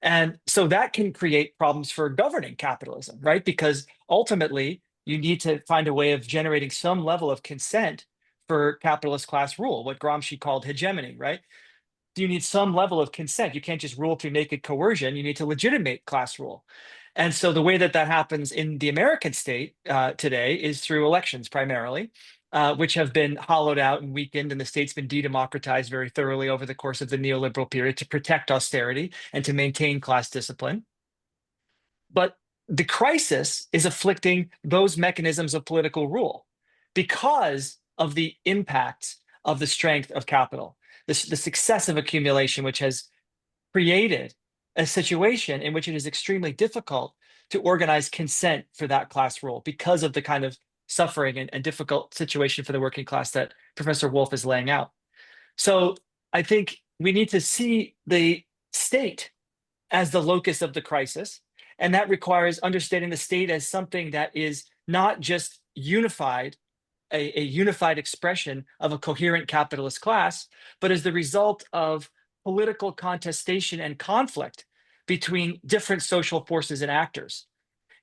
And so that can create problems for governing capitalism, right? Because ultimately you need to find a way of generating some level of consent for capitalist class rule, what Gramsci called hegemony, right? You need some level of consent. You can't just rule through naked coercion. You need to legitimate class rule. And so the way that that happens in the American state today is through elections primarily, which have been hollowed out and weakened, and the state's been de-democratized very thoroughly over the course of the neoliberal period to protect austerity and to maintain class discipline. But the crisis is afflicting those mechanisms of political rule because of the impacts of the strength of capital, the successive accumulation, which has created a situation in which it is extremely difficult to organize consent for that class rule because of the kind of suffering and difficult situation for the working class that Professor Wolff is laying out. So I think we need to see the state as the locus of the crisis. And that requires understanding the state as something that is not just unified, a unified expression of a coherent capitalist class, but as the result of political contestation and conflict between different social forces and actors.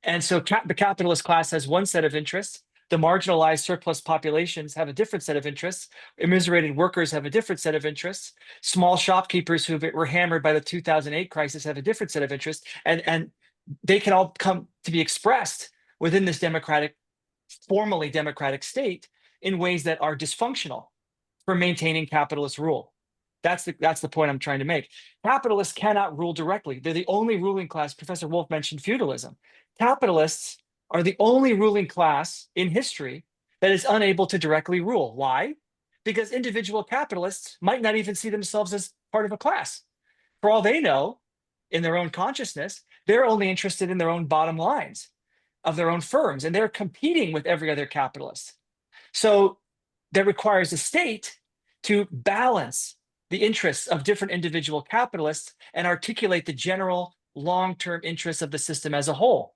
And so the capitalist class has one set of interests. The marginalized surplus populations have a different set of interests. Immiserated workers have a different set of interests. Small shopkeepers who were hammered by the 2008 crisis have a different set of interests. And they can all come to be expressed within this formally democratic state in ways that are dysfunctional for maintaining capitalist rule. That's the point I'm trying to make. Capitalists cannot rule directly. They're the only ruling class. Professor Wolff mentioned feudalism. Capitalists are the only ruling class in history that is unable to directly rule. Why? Because individual capitalists might not even see themselves as part of a class. For all they know, in their own consciousness, they're only interested in their own bottom lines of their own firms, and they're competing with every other capitalist. So that requires a state to balance the interests of different individual capitalists and articulate the general long-term interests of the system as a whole.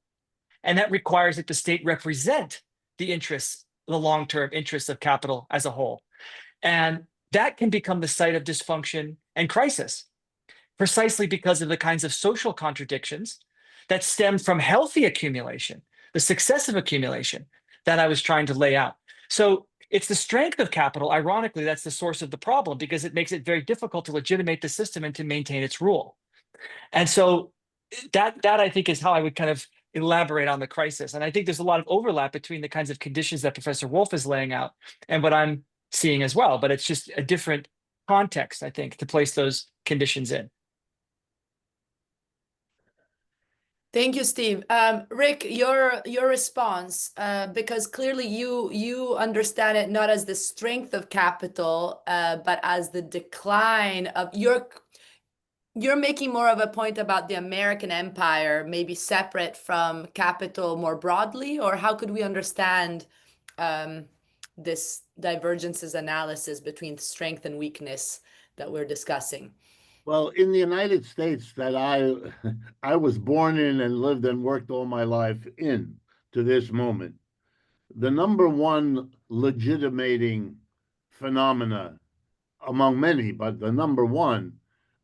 And that requires that the state represent the interests, the long-term interests of capital as a whole. And that can become the site of dysfunction and crisis, precisely because of the kinds of social contradictions that stem from healthy accumulation, the successive accumulation that I was trying to lay out. So it's the strength of capital, ironically, that's the source of the problem, because it makes it very difficult to legitimate the system and to maintain its rule. And so that I think is how I would kind of elaborate on the crisis. And I think there's a lot of overlap between the kinds of conditions that Professor Wolff is laying out and what I'm seeing as well. But it's just a different context, I think, to place those conditions in. Thank you, Steve. Rick, your response, because clearly you understand it not as the strength of capital, but as the decline of you're making more of a point about the American empire, maybe separate from capital more broadly, or how could we understand this divergences analysis between strength and weakness that we're discussing? Well, in the United States that I was born in and lived and worked all my life in to this moment, the number one legitimating phenomena among many, but the number one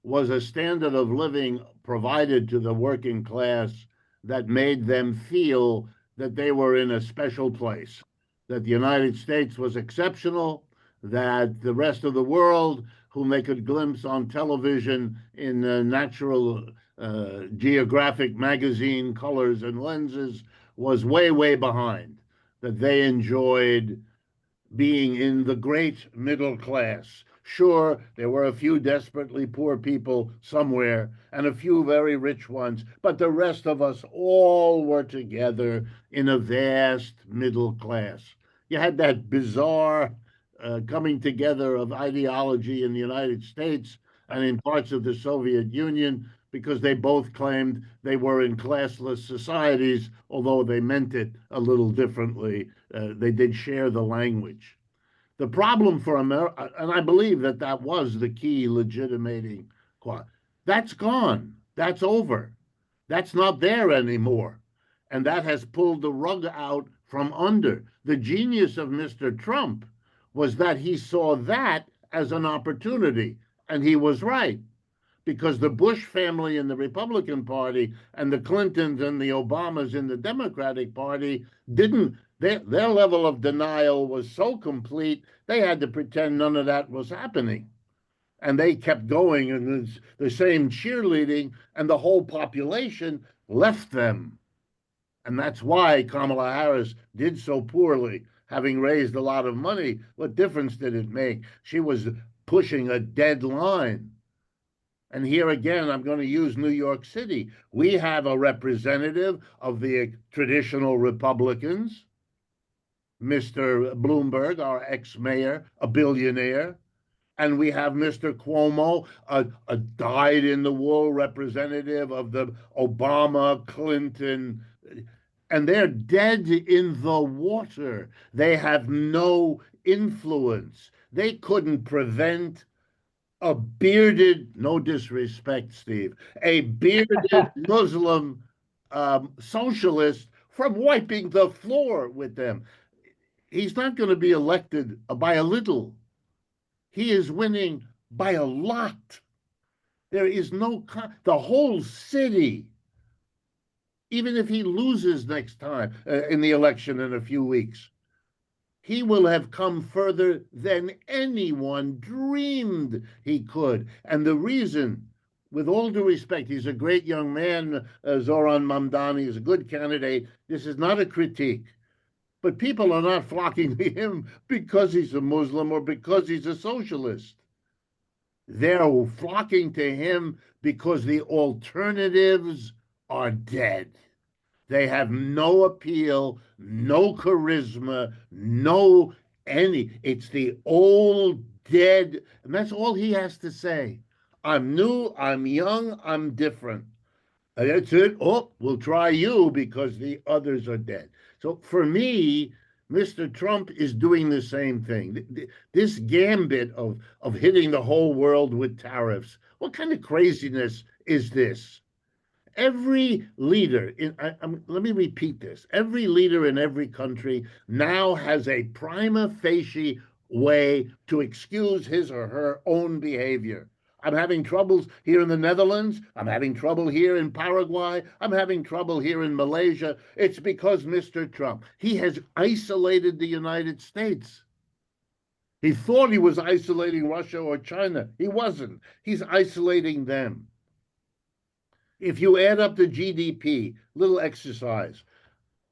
was a standard of living provided to the working class that made them feel that they were in a special place. that the United States was exceptional, that the rest of the world, whom they could glimpse on television in natural geographic magazine colors and lenses, was way, way behind, that they enjoyed being in the great middle class. Sure, there were a few desperately poor people somewhere and a few very rich ones, but the rest of us all were together in a vast middle class. You had that bizarre coming together of ideology in the United States and in parts of the Soviet Union because they both claimed they were in classless societies, although they meant it a little differently. They did share the language. The problem for America, and I believe that that was the key legitimating quality, that's gone. That's over. That's not there anymore. And that has pulled the rug out from under. The genius of Mr. Trump was that he saw that as an opportunity, and he was right because the Bush family in the Republican Party and the Clintons and the Obamas in the Democratic Party didn't, their level of denial was so complete, they had to pretend none of that was happening. And they kept going and the same cheerleading, and the whole population left them. And that's why Kamala Harris did so poorly, having raised a lot of money. What difference did it make? She was pushing a dead line. And here again, I'm going to use New York City. We have a representative of the traditional Republicans, Mr. Bloomberg, our ex-mayor, a billionaire. And we have Mr. Cuomo, a dyed-in-the-wool representative of the Obama, Clinton, and they're dead in the water. They have no influence. They couldn't prevent a bearded, no disrespect, Steve, a bearded Muslim socialist from wiping the floor with them. He's not going to be elected by a little. He is winning by a lot. There is no, the whole city, even if he loses next time in the election in a few weeks, he will have come further than anyone dreamed he could. And the reason, with all due respect, he's a great young man, Zoran Mamdani is a good candidate. This is not a critique. But people are not flocking to him because he's a Muslim or because he's a socialist. They're flocking to him because the alternatives are dead. They have no appeal, no charisma, no any. It's the old dead, and that's all he has to say. I'm new, I'm young, I'm different. And that's it. Oh, we'll try you because the others are dead. So for me, Mr. Trump is doing the same thing. This gambit of hitting the whole world with tariffs, what kind of craziness is this? Every leader let me repeat this. Every leader in every country now has a prima facie way to excuse his or her own behavior. I'm having troubles here in the Netherlands. I'm having trouble here in Paraguay. I'm having trouble here in Malaysia. It's because Mr. Trump, he has isolated the United States. He thought he was isolating Russia or China. He wasn't. He's isolating them. If you add up the GDP, little exercise,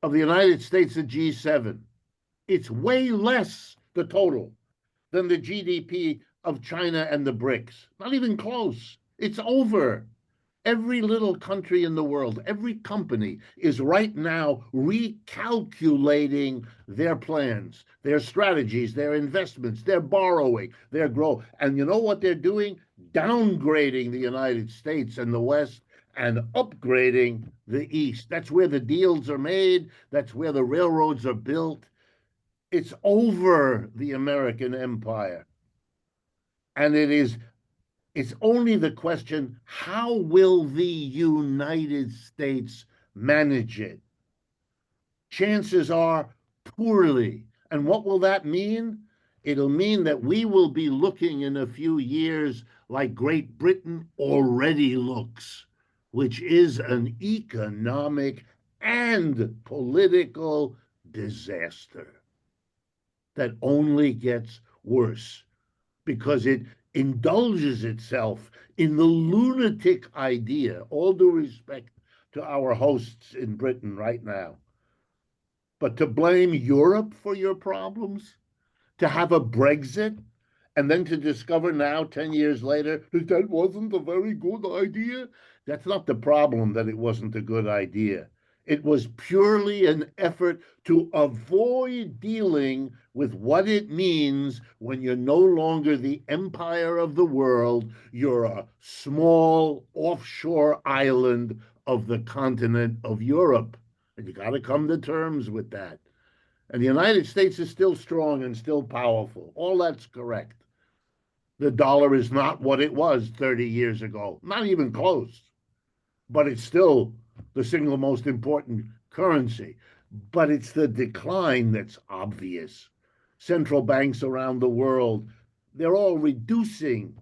of the United States, the G7, it's way less, the total, than the GDP of China and the BRICS. Not even close. It's over. Every little country in the world, every company is right now recalculating their plans, their strategies, their investments, their borrowing, their growth. And you know what they're doing? Downgrading the United States and the West and upgrading the East. That's where the deals are made. That's where the railroads are built. It's over the American empire. And it's only the question, how will the United States manage it? Chances are poorly. And what will that mean? It'll mean that we will be looking in a few years like Great Britain already looks, which is an economic and political disaster. that only gets worse because it indulges itself in the lunatic idea, all due respect to our hosts in Britain right now, but to blame Europe for your problems, to have a Brexit, and then to discover now, 10 years later, that that wasn't a very good idea. That's not the problem that it wasn't a good idea. It was purely an effort to avoid dealing with what it means when you're no longer the empire of the world. You're a small offshore island of the continent of Europe. And you got to come to terms with that. And the United States is still strong and still powerful. All that's correct. The dollar is not what it was 30 years ago, not even close, but it's still the single most important currency. But it's the decline that's obvious. Central banks around the world, they're all reducing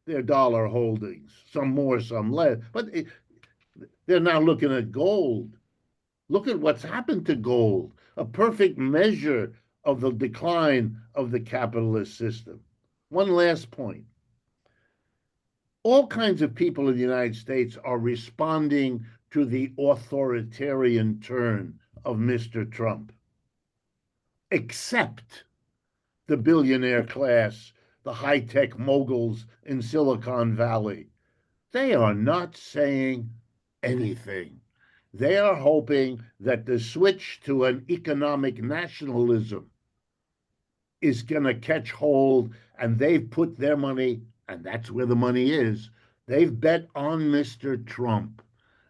their dollar holdings, some more, some less. But they're now looking at gold. Look at what's happened to gold, a perfect measure of the decline of the capitalist system. One last point. All kinds of people in the United States are responding to the authoritarian turn of Mr. Trump, except the billionaire class, the high-tech moguls in Silicon Valley. They are not saying anything. They are hoping that the switch to an economic nationalism is going to catch hold, and they've put their money, and that's where the money is. They've bet on Mr. Trump.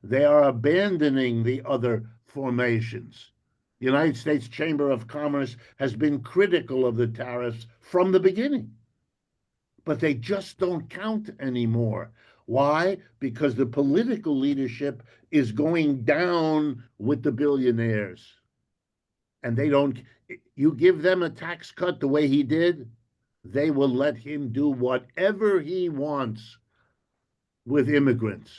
They are abandoning the other formations. The United States Chamber of Commerce has been critical of the tariffs from the beginning, but they just don't count anymore. Why? Because the political leadership is going down with the billionaires. And they don't, you give them a tax cut the way he did, they will let him do whatever he wants with immigrants.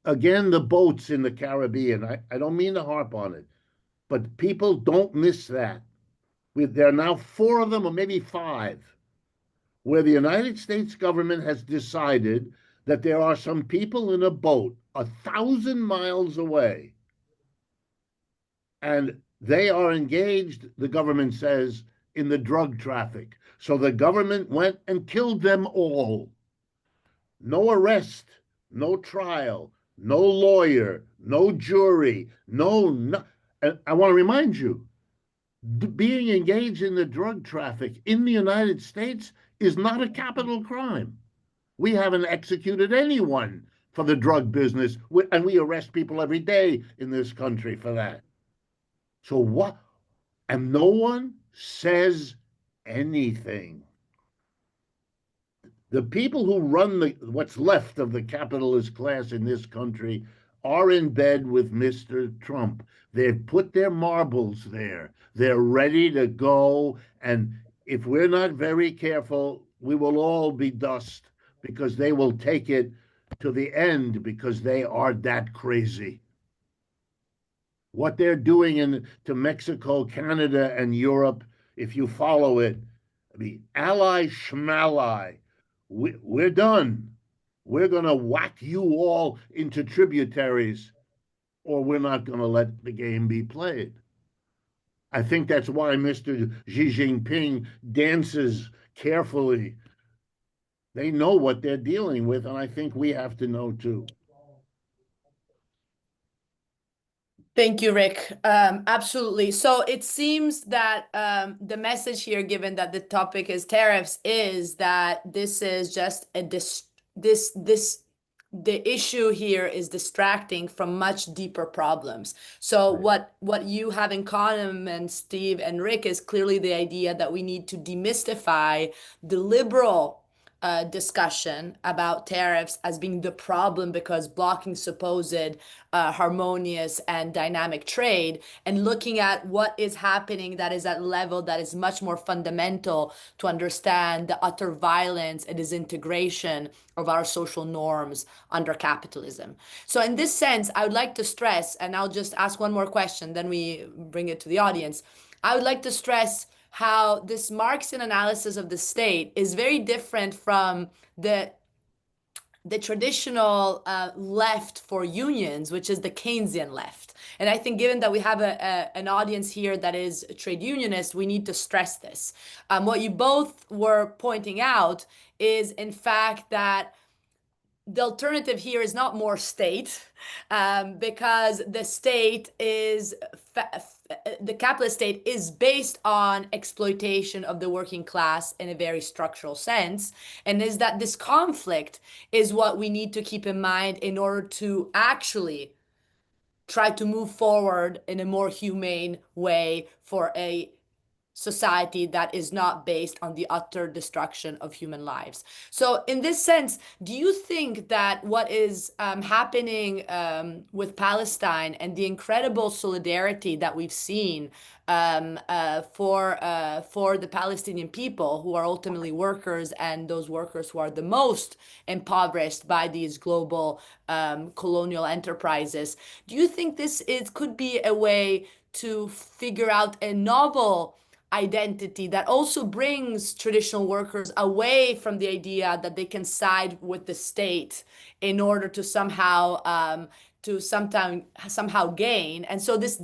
Again, the boats in the Caribbean, I don't mean to harp on it, but people don't miss that. There are now 4 of them, or maybe 5, where the United States government has decided that there are some people in a boat 1,000 miles away, and they are engaged, the government says, in the drug traffic. So the government went and killed them all. No arrest, no trial, no lawyer, no jury, no. And I want to remind you, being engaged in the drug traffic in the United States is not a capital crime. We haven't executed anyone for the drug business, and we arrest people every day in this country for that. So what? And no one says anything. The people who run what's left of the capitalist class in this country are in bed with Mr. Trump. They've put their marbles there. They're ready to go. And if we're not very careful, we will all be dust, because they will take it to the end, because they are that crazy. What they're doing to Mexico, Canada, and Europe, if you follow it, I mean, ally schmally, we're done. We're going to whack you all into tributaries, or we're not going to let the game be played. I think that's why Mr. Xi Jinping dances carefully. They know what they're dealing with, and I think we have to know too. Thank you, Rick. Absolutely. So it seems that the message here, given that the topic is tariffs, is that this is just the issue here is distracting from much deeper problems. So Right. what you have in common, and Steve and Rick, is clearly the idea that we need to demystify the liberal discussion about tariffs as being the problem because blocking supposed harmonious and dynamic trade, and looking at what is happening that is at level that is much more fundamental to understand the utter violence and disintegration of our social norms under capitalism. So in this sense, I would like to stress, and I'll just ask one more question, then we bring it to the audience. I would like to stress how this Marxian analysis of the state is very different from the traditional left for unions, which is the Keynesian left. And I think given that we have an audience here that is a trade unionist, we need to stress this. What you both were pointing out is, in fact, that the alternative here is not more state, because the state is the capitalist state is based on exploitation of the working class in a very structural sense, and is that this conflict is what we need to keep in mind in order to actually try to move forward in a more humane way for a society that is not based on the utter destruction of human lives. So in this sense, do you think that what is happening with Palestine and the incredible solidarity that we've seen for the Palestinian people, who are ultimately workers, and those workers who are the most impoverished by these global colonial enterprises, do you think this could be a way to figure out a novel identity that also brings traditional workers away from the idea that they can side with the state in order to somehow gain? And so this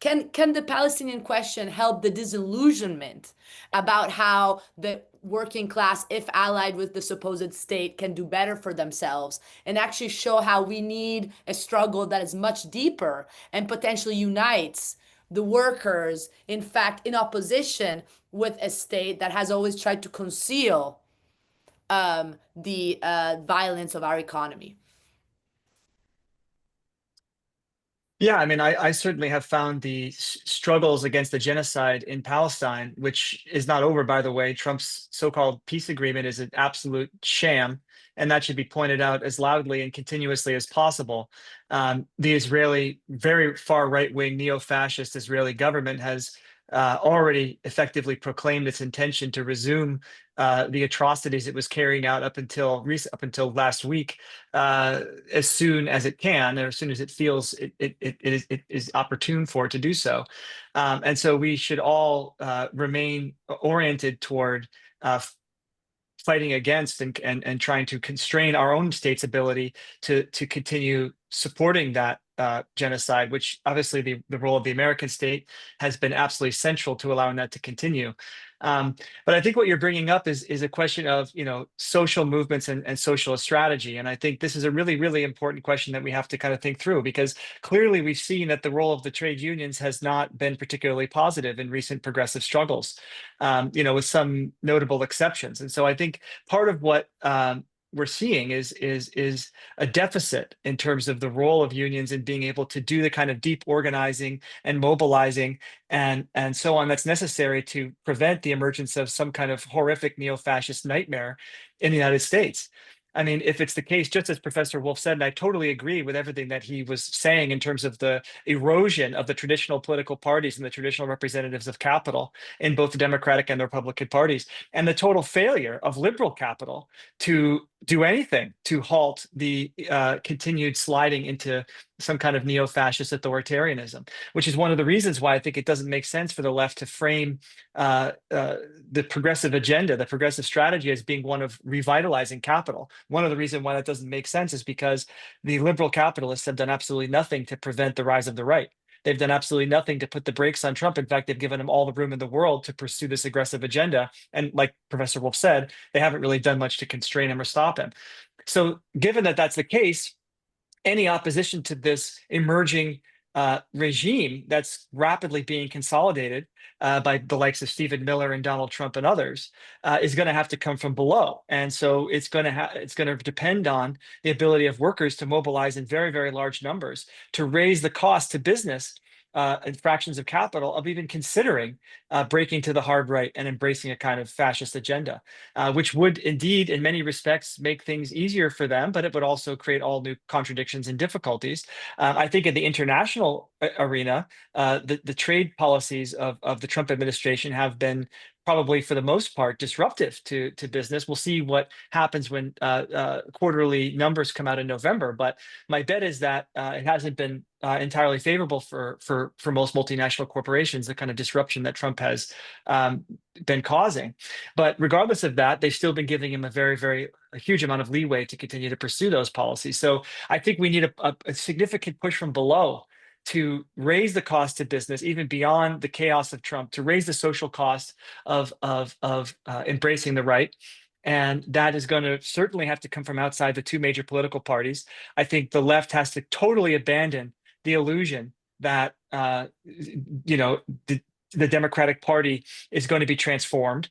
can the Palestinian question help the disillusionment about how the working class, if allied with the supposed state, can do better for themselves, and actually show how we need a struggle that is much deeper and potentially unites the workers, in fact, in opposition with a state that has always tried to conceal the violence of our economy? Yeah, I mean, I certainly have found the struggles against the genocide in Palestine, which is not over, by the way. Trump's so-called peace agreement is an absolute sham, and that should be pointed out as loudly and continuously as possible. The Israeli, very far right-wing neo-fascist Israeli government has already effectively proclaimed its intention to resume the atrocities it was carrying out up until last week, as soon as it can, or as soon as it feels it is opportune for it to do so. And so we should all remain oriented toward fighting against and trying to constrain our own state's ability to continue supporting that genocide, which obviously the role of the American state has been absolutely central to allowing that to continue. But I think what you're bringing up is a question of, social movements and socialist strategy. And I think this is a really, really important question that we have to kind of think through, because clearly we've seen that the role of the trade unions has not been particularly positive in recent progressive struggles, with some notable exceptions. And so I think part of what we're seeing is a deficit in terms of the role of unions in being able to do the kind of deep organizing and mobilizing and so on that's necessary to prevent the emergence of some kind of horrific neo-fascist nightmare in the United States. I mean, if it's the case, just as Professor Wolff said, and I totally agree with everything that he was saying in terms of the erosion of the traditional political parties and the traditional representatives of capital in both the Democratic and the Republican parties, and the total failure of liberal capital to do anything to halt the continued sliding into some kind of neo-fascist authoritarianism, which is one of the reasons why I think it doesn't make sense for the left to frame the progressive agenda, the progressive strategy, as being one of revitalizing capital. One of the reasons why that doesn't make sense is because the liberal capitalists have done absolutely nothing to prevent the rise of the right. They've done absolutely nothing to put the brakes on Trump. In fact, they've given him all the room in the world to pursue this aggressive agenda. And like Professor Wolff said, they haven't really done much to constrain him or stop him. So given that that's the case, any opposition to this emerging regime that's rapidly being consolidated by the likes of Stephen Miller and Donald Trump and others is going to have to come from below. And so it's going to depend on the ability of workers to mobilize in very, very large numbers to raise the cost to business and fractions of capital of even considering breaking to the hard right and embracing a kind of fascist agenda, which would indeed, in many respects, make things easier for them, but it would also create all new contradictions and difficulties. I think in the international arena, the trade policies of the Trump administration have been probably for the most part disruptive to business. We'll see what happens when quarterly numbers come out in November. But my bet is that it hasn't been entirely favorable for most multinational corporations, the kind of disruption that Trump has been causing. But regardless of that, they've still been giving him a huge amount of leeway to continue to pursue those policies. So I think we need a significant push from below to raise the cost to business, even beyond the chaos of Trump, to raise the social cost of embracing the right. And that is going to certainly have to come from outside the two major political parties. I think the left has to totally abandon the illusion that the Democratic Party is going to be transformed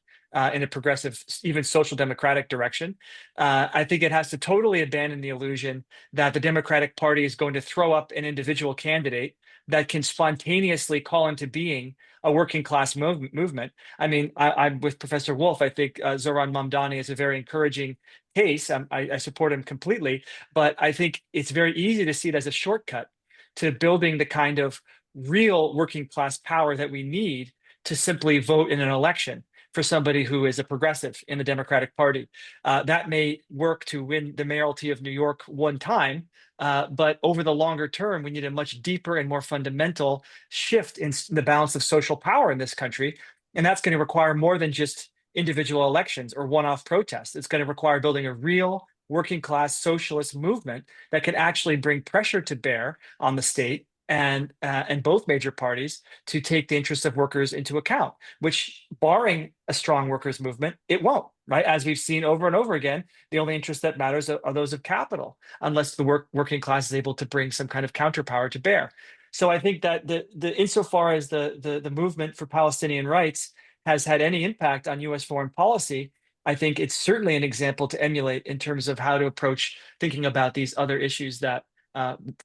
in a progressive, even social democratic direction. I think it has to totally abandon the illusion that the Democratic Party is going to throw up an individual candidate that can spontaneously call into being a working class movement. I mean, I'm with Professor Wolff. I think Zoran Mamdani is a very encouraging case. I support him completely, but I think it's very easy to see it as a shortcut to building the kind of real working class power that we need to simply vote in an election for somebody who is a progressive in the Democratic Party. That may work to win the mayoralty of New York one time, but over the longer term, we need a much deeper and more fundamental shift in the balance of social power in this country. And that's going to require more than just individual elections or one-off protests. It's going to require building a real working class socialist movement that can actually bring pressure to bear on the state and both major parties to take the interests of workers into account, which, barring a strong workers' movement, it won't, right? As we've seen over and over again, the only interests that matters are those of capital, unless the working class is able to bring some kind of counterpower to bear. So I think that insofar as the movement for Palestinian rights has had any impact on U.S. foreign policy, I think it's certainly an example to emulate in terms of how to approach thinking about these other issues that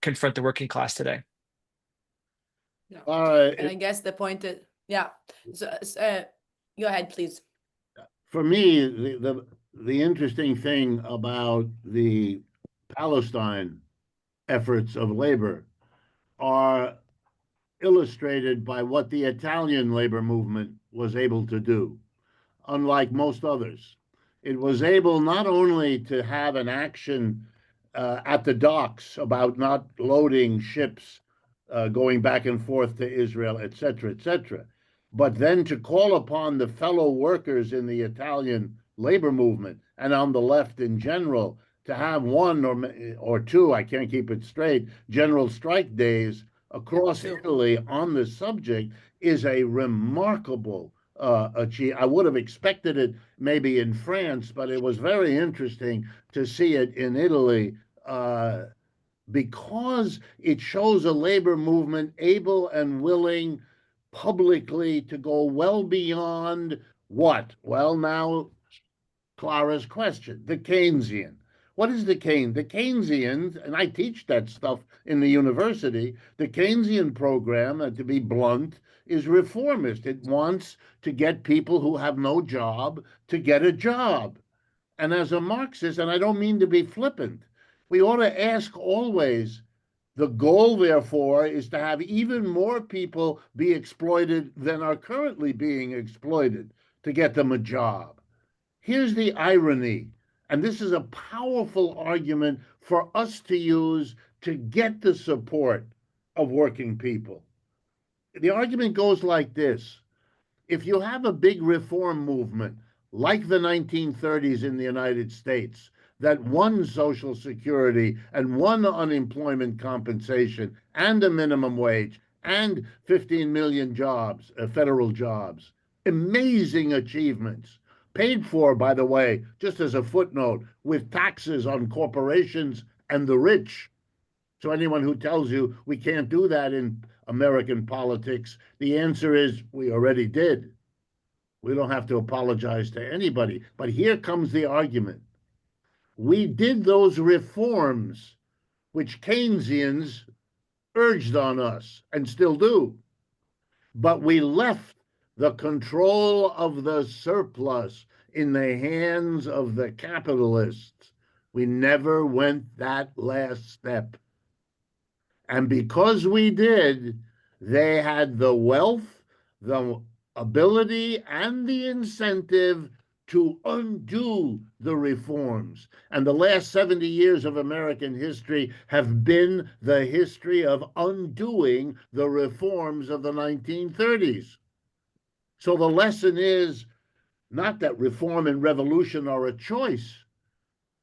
confront the working class today. And I guess the point is, so, go ahead, please. For me, the interesting thing about the Palestine efforts of labor are illustrated by what the Italian labor movement was able to do, unlike most others. It was able not only to have an action at the docks about not loading ships going back and forth to Israel, et cetera, but then to call upon the fellow workers in the Italian labor movement and on the left in general to have one or two, I can't keep it straight, general strike days across Italy on the subject is a remarkable achievement. I would have expected it maybe in France, but it was very interesting to see it in Italy because it shows a labor movement able and willing publicly to go well beyond what? Well, now, Clara's question, the Keynesian. What is the Keynesian? The Keynesians, and I teach that stuff in the university, the Keynesian program, to be blunt, is reformist. It wants to get people who have no job to get a job. And as a Marxist, and I don't mean to be flippant, we ought to ask always, the goal, therefore, is to have even more people be exploited than are currently being exploited to get them a job. Here's the irony, and this is a powerful argument for us to use to get the support of working people. The argument goes like this. If you have a big reform movement, like the 1930s in the United States, that won Social Security and won unemployment compensation and a minimum wage and 15 million jobs, federal jobs, amazing achievements, paid for, by the way, just as a footnote, with taxes on corporations and the rich. So anyone who tells you we can't do that in American politics, the answer is we already did. We don't have to apologize to anybody. But here comes the argument. We did those reforms which Keynesians urged on us and still do. But we left the control of the surplus in the hands of the capitalists. We never went that last step. And because we did, they had the wealth, the ability and the incentive to undo the reforms. And the last 70 years of American history have been the history of undoing the reforms of the 1930s. So the lesson is not that reform and revolution are a choice,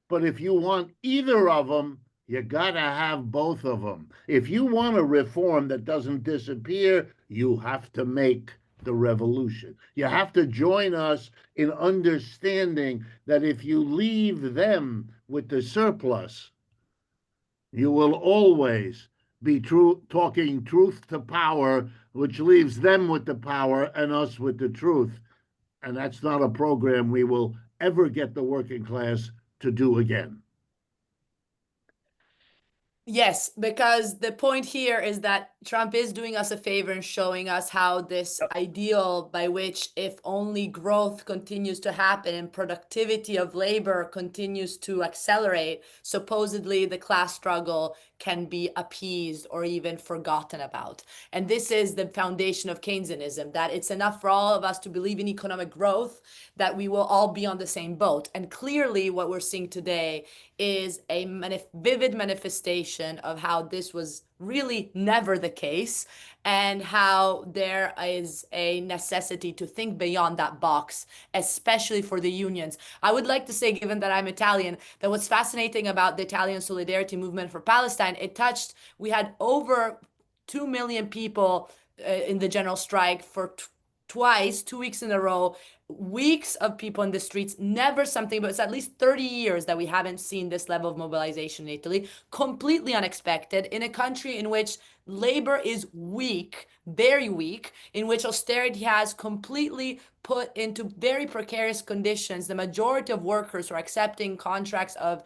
but if you want either of them, you got to have both of them. If you want a reform that doesn't disappear, you have to make the revolution. You have to join us in understanding that if you leave them with the surplus, you will always be talking truth to power, which leaves them with the power and us with the truth. And that's not a program we will ever get the working class to do again. Yes, because the point here is that Trump is doing us a favor and showing us how this ideal by which if only growth continues to happen and productivity of labor continues to accelerate, supposedly the class struggle can be appeased or even forgotten about. And this is the foundation of Keynesianism, that it's enough for all of us to believe in economic growth, that we will all be on the same boat. And clearly what we're seeing today is a vivid manifestation of how this was really never the case, and how there is a necessity to think beyond that box, especially for the unions. I would like to say, given that I'm Italian, that what's fascinating about the Italian solidarity movement for Palestine, we had over 2 million people in the general strike for twice, 2 weeks in a row, weeks of people in the streets, never something, but it's at least 30 years that we haven't seen this level of mobilization in Italy. Completely unexpected in a country in which labor is weak, very weak, in which austerity has completely put into very precarious conditions the majority of workers who are accepting contracts of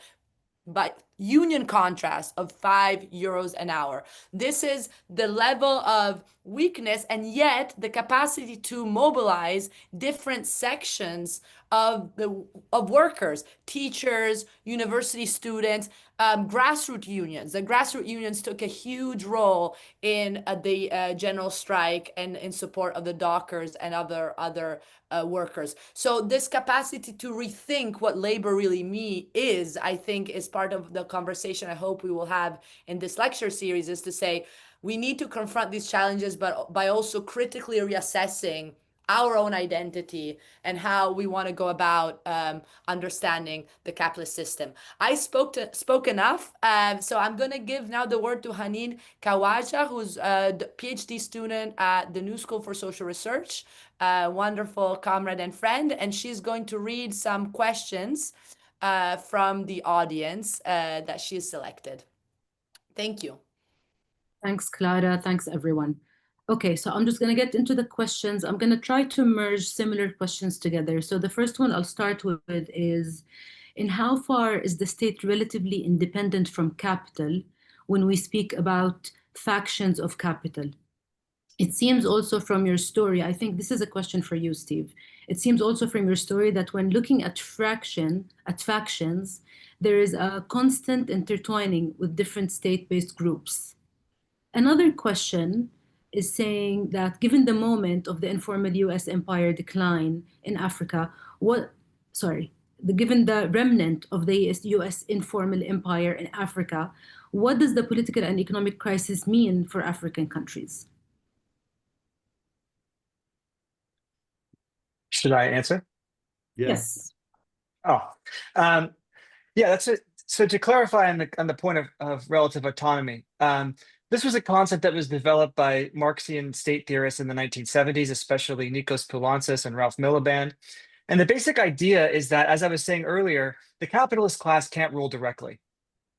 union contracts of €5 an hour. This is the level of weakness, and yet the capacity to mobilize different sections of workers, teachers, university students, grassroots unions. The grassroots unions took a huge role in the general strike and in support of the dockers and other workers. So this capacity to rethink what labor really is, I think, is part of the conversation I hope we will have in this lecture series, is to say we need to confront these challenges, but by also critically reassessing our own identity and how we want to go about understanding the capitalist system. I spoke enough, so I'm going to give now the word to Hanin Kawaja, who's a PhD student at the New School for Social Research, a wonderful comrade and friend, and she's going to read some questions from the audience that she's selected. Thank you. Thanks, Clara. Thanks, everyone. Okay, so I'm just going to get into the questions. I'm going to try to merge similar questions together. So the first one I'll start with is, in how far is the state relatively independent from capital when we speak about factions of capital? It seems also from your story, I think this is a question for you, Steve. It seems also from your story that when looking at factions, there is a constant intertwining with different state-based groups. Another question is saying that given the moment of the informal US empire decline in Africa, given the remnant of the US informal empire in Africa, what does the political and economic crisis mean for African countries? Should I answer? Yes. Oh, yeah, that's it. So to clarify on the point of relative autonomy, this was a concept that was developed by Marxian state theorists in the 1970s, especially Nikos Poulantzas and Ralph Miliband. And the basic idea is that, as I was saying earlier, the capitalist class can't rule directly.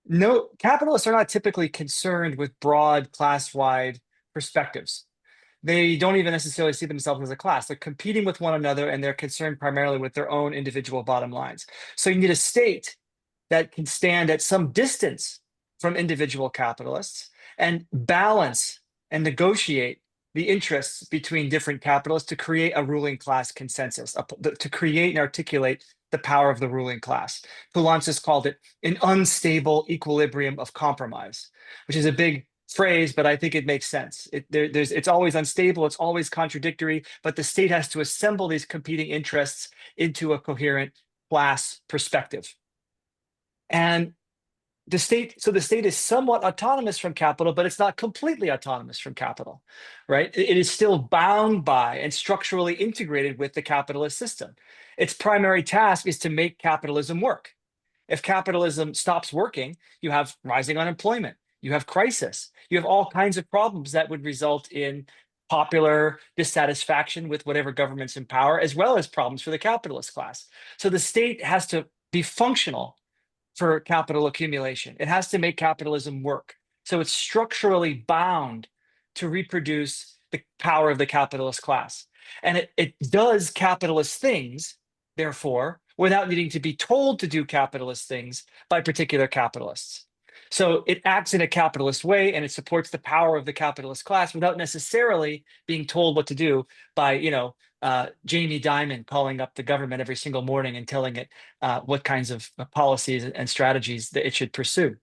No, capitalists are not typically concerned with broad class-wide perspectives. They don't even necessarily see themselves as a class. They're competing with one another, and they're concerned primarily with their own individual bottom lines. So you need a state that can stand at some distance from individual capitalists and balance and negotiate the interests between different capitalists to create a ruling class consensus, to create and articulate the power of the ruling class. Poulantzas called it an unstable equilibrium of compromise, which is a big phrase, but I think it makes sense. It's always unstable, it's always contradictory, but the state has to assemble these competing interests into a coherent class perspective. And the state is somewhat autonomous from capital, but it's not completely autonomous from capital, right? It is still bound by and structurally integrated with the capitalist system. Its primary task is to make capitalism work. If capitalism stops working, you have rising unemployment, you have crisis, you have all kinds of problems that would result in popular dissatisfaction with whatever government's in power, as well as problems for the capitalist class. So the state has to be functional for capital accumulation. It has to make capitalism work. So it's structurally bound to reproduce the power of the capitalist class. And it does capitalist things, therefore, without needing to be told to do capitalist things by particular capitalists. So it acts in a capitalist way and it supports the power of the capitalist class without necessarily being told what to do by, Jamie Dimon calling up the government every single morning and telling it what kinds of policies and strategies that it should pursue.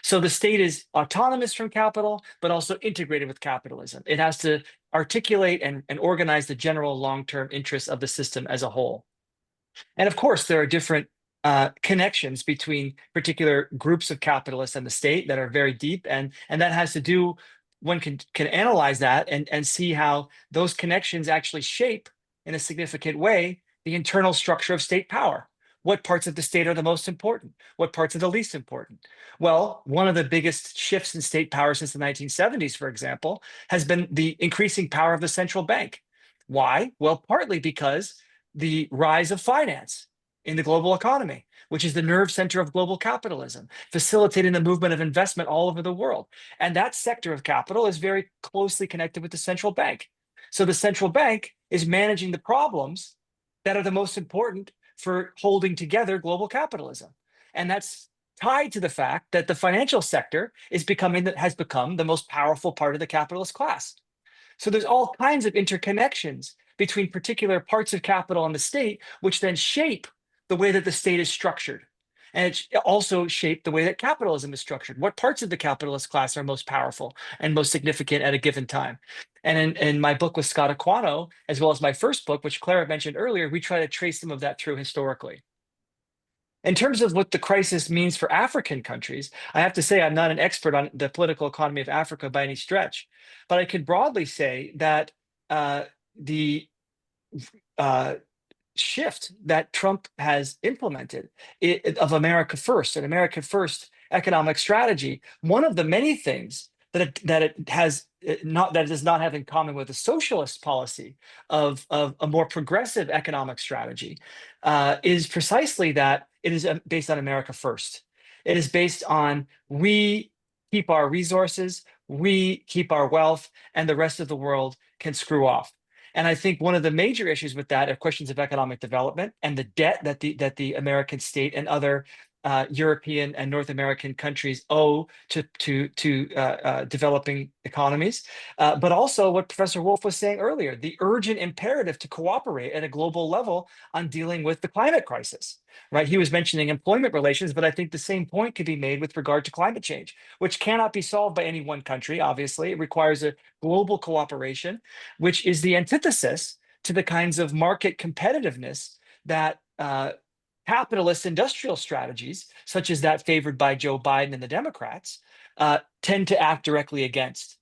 So the state is autonomous from capital, but also integrated with capitalism. It has to articulate and organize the general long-term interests of the system as a whole. And of course, there are different connections between particular groups of capitalists and the state that are very deep, and that has to do. One can analyze that and see how those connections actually shape in a significant way the internal structure of state power. What parts of the state are the most important? What parts are the least important? Well, one of the biggest shifts in state power since the 1970s, for example, has been the increasing power of the central bank. Why? Well, partly because the rise of finance in the global economy, which is the nerve center of global capitalism, facilitating the movement of investment all over the world. And that sector of capital is very closely connected with the central bank. So the central bank is managing the problems that are the most important for holding together global capitalism. And that's tied to the fact that the financial sector has become the most powerful part of the capitalist class. So there's all kinds of interconnections between particular parts of capital and the state, which then shape the way that the state is structured. And it also shaped the way that capitalism is structured. What parts of the capitalist class are most powerful and most significant at a given time? And in my book with Scott Aquano, as well as my first book, which Clara mentioned earlier, we try to trace some of that through historically. In terms of what the crisis means for African countries, I have to say I'm not an expert on the political economy of Africa by any stretch, but I could broadly say that the shift that Trump has implemented of America First, an America First economic strategy, one of the many things that it does not have in common with a socialist policy of a more progressive economic strategy is precisely that it is based on America First. It is based on we keep our resources, we keep our wealth, and the rest of the world can screw off. And I think one of the major issues with that are questions of economic development and the debt that the American state and other European and North American countries owe to developing economies, but also what Professor Wolff was saying earlier, the urgent imperative to cooperate at a global level on dealing with the climate crisis, right? He was mentioning employment relations, but I think the same point could be made with regard to climate change, which cannot be solved by any one country, obviously. It requires a global cooperation, which is the antithesis to the kinds of market competitiveness that capitalist industrial strategies, such as that favored by Joe Biden and the Democrats, tend to act directly against.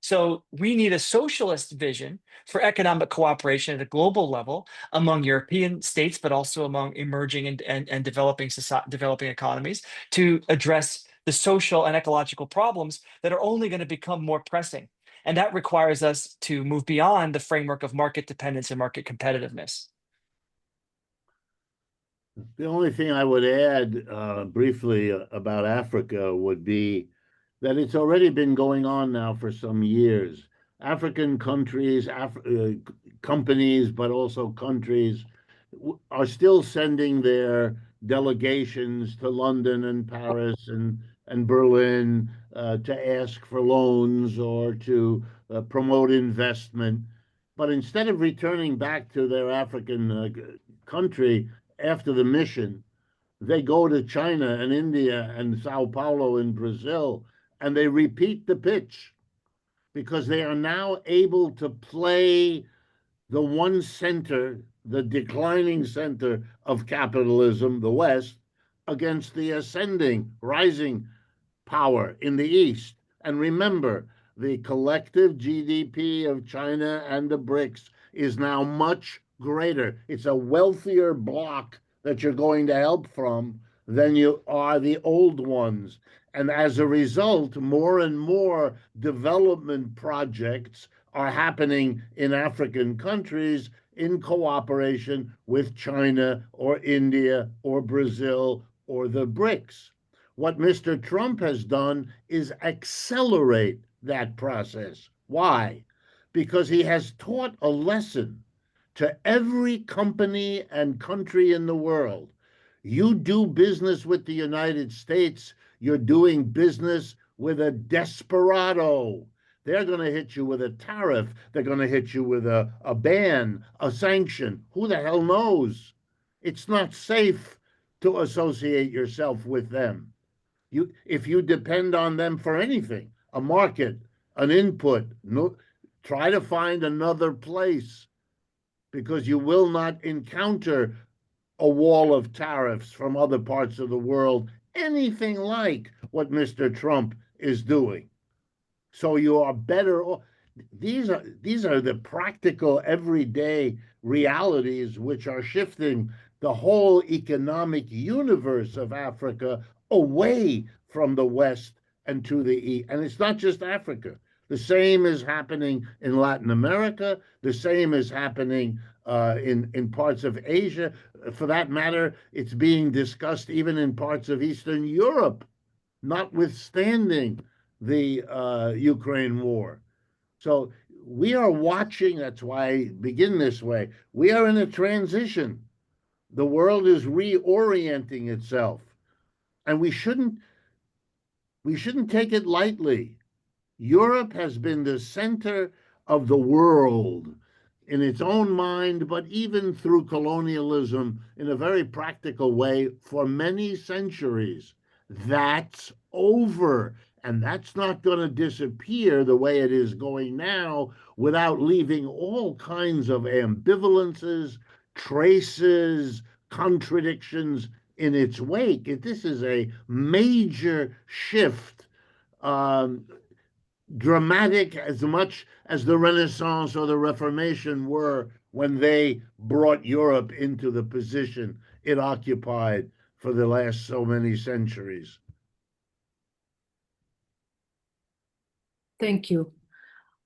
So we need a socialist vision for economic cooperation at a global level among European states, but also among emerging and developing economies to address the social and ecological problems that are only going to become more pressing. And that requires us to move beyond the framework of market dependence and market competitiveness. The only thing I would add briefly about Africa would be that it's already been going on now for some years. African countries, companies, but also countries are still sending their delegations to London and Paris and Berlin to ask for loans or to promote investment. But instead of returning back to their African country after the mission, they go to China and India and Sao Paulo in Brazil and they repeat the pitch because they are now able to play the one center, the declining center of capitalism, the West, against the ascending, rising power in the East. And remember, the collective GDP of China and the BRICS is now much greater. It's a wealthier bloc that you're going to help from than you are the old ones. And as a result, more and more development projects are happening in African countries in cooperation with China or India or Brazil or the BRICS. What Mr. Trump has done is accelerate that process. Why? Because he has taught a lesson to every company and country in the world. You do business with the United States, you're doing business with a desperado. They're going to hit you with a tariff. They're going to hit you with a ban, a sanction. Who the hell knows? It's not safe to associate yourself with them. If you depend on them for anything, a market, an input, no, try to find another place because you will not encounter a wall of tariffs from other parts of the world, anything like what Mr. Trump is doing. So you are better off. These are the practical everyday realities which are shifting the whole economic universe of Africa away from the West and to the East. And it's not just Africa. The same is happening in Latin America. The same is happening in parts of Asia. For that matter, it's being discussed even in parts of Eastern Europe, notwithstanding the Ukraine war. So we are watching. That's why I begin this way. We are in a transition. The world is reorienting itself, and we shouldn't take it lightly. Europe has been the center of the world in its own mind, but even through colonialism in a very practical way for many centuries. That's over. And that's not going to disappear the way it is going now without leaving all kinds of ambivalences, traces, contradictions in its wake. This is a major shift, dramatic as much as the Renaissance or the Reformation were when they brought Europe into the position it occupied for the last so many centuries. Thank you.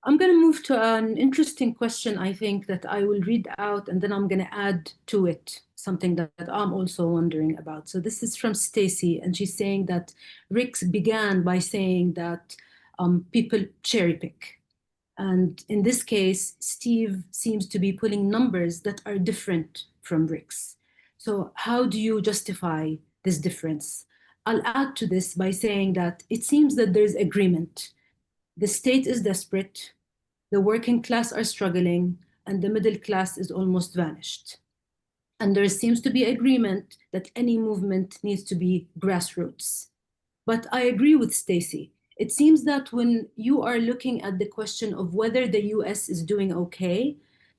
I'm going to move to an interesting question, I think, that I will read out, and then I'm going to add to it something that I'm also wondering about. So this is from Stacy, and she's saying that Rick began by saying that people cherry pick. And in this case, Steve seems to be pulling numbers that are different from Rick's. So how do you justify this difference? I'll add to this by saying that it seems that there's agreement. The state is desperate, the working class are struggling, and the middle class is almost vanished. And there seems to be agreement that any movement needs to be grassroots. But I agree with Stacy. It seems that when you are looking at the question of whether the US is doing okay,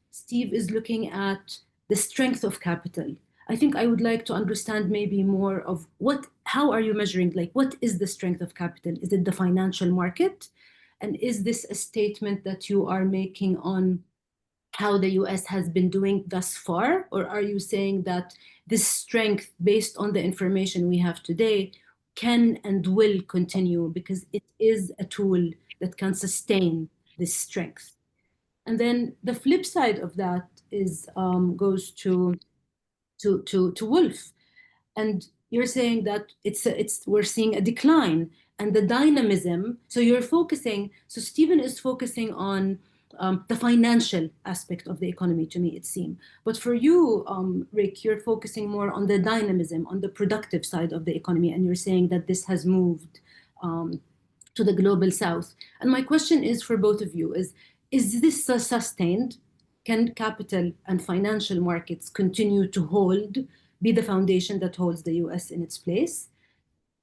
Steve is looking at the strength of capital. I think I would like to understand maybe more of how are you measuring, like what is the strength of capital? Is it the financial market? And is this a statement that you are making on how the US has been doing thus far? Or are you saying that this strength, based on the information we have today, can and will continue because it is a tool that can sustain this strength? And then the flip side of that is goes to Wolff. And you're saying that we're seeing a decline and the dynamism. So Stephen is focusing on the financial aspect of the economy, to me, it seems. But for you, Rick, you're focusing more on the dynamism, on the productive side of the economy, and you're saying that this has moved to the global south. And my question is for both of you, is this sustained? Can capital and financial markets continue to be the foundation that holds the US in its place?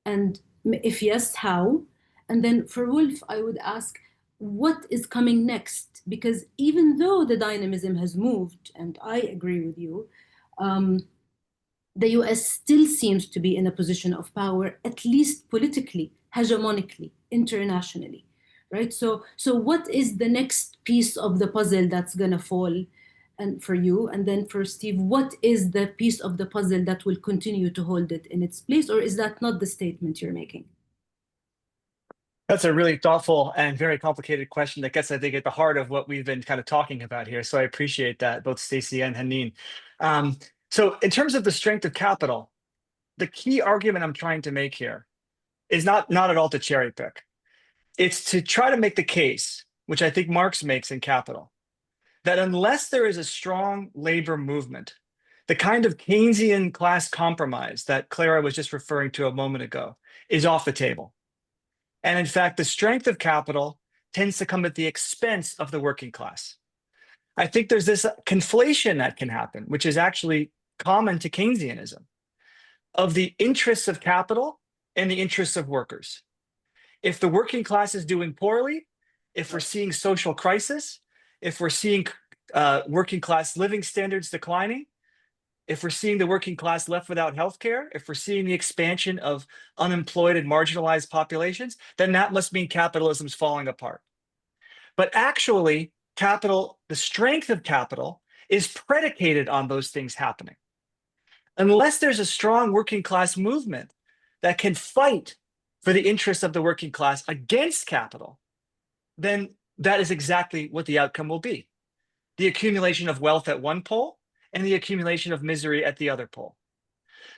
And if yes, how? And then for Wolff, I would ask, what is coming next? Because even though the dynamism has moved, and I agree with you, the US still seems to be in a position of power, at least politically, hegemonically, internationally, right? So what is the next piece of the puzzle that's gonna fall? And for you, and then for Steve, what is the piece of the puzzle that will continue to hold it in its place, or is that not the statement you're making? That's a really thoughtful and very complicated question that gets, I think, at the heart of what we've been kind of talking about here. So I appreciate that, both Stacey and Haneen. So in terms of the strength of capital, the key argument I'm trying to make here is not at all to cherry pick. It's to try to make the case, which I think Marx makes in Capital, that unless there is a strong labor movement, the kind of Keynesian class compromise that Clara was just referring to a moment ago is off the table. And in fact, the strength of capital tends to come at the expense of the working class. I think there's this conflation that can happen, which is actually common to Keynesianism, of the interests of capital and the interests of workers. If the working class is doing poorly, if we're seeing social crisis, if we're seeing working class living standards declining, if we're seeing the working class left without healthcare, if we're seeing the expansion of unemployed and marginalized populations, then that must mean capitalism's falling apart. But actually, capital, the strength of capital is predicated on those things happening. Unless there's a strong working class movement that can fight for the interests of the working class against capital, then that is exactly what the outcome will be. The accumulation of wealth at one pole and the accumulation of misery at the other pole.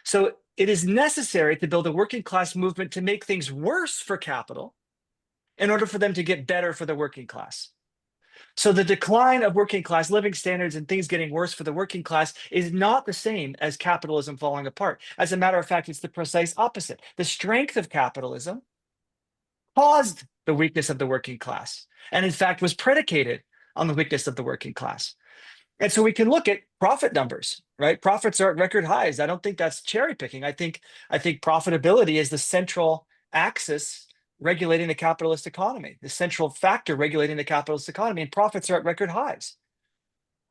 So it is necessary to build a working class movement to make things worse for capital in order for them to get better for the working class. So the decline of working class living standards and things getting worse for the working class is not the same as capitalism falling apart. As a matter of fact, it's the precise opposite. The strength of capitalism caused the weakness of the working class, and in fact was predicated on the weakness of the working class. And so we can look at profit numbers, right? Profits are at record highs. I don't think that's cherry picking. I think profitability is the central axis regulating the capitalist economy, the central factor regulating the capitalist economy, and profits are at record highs.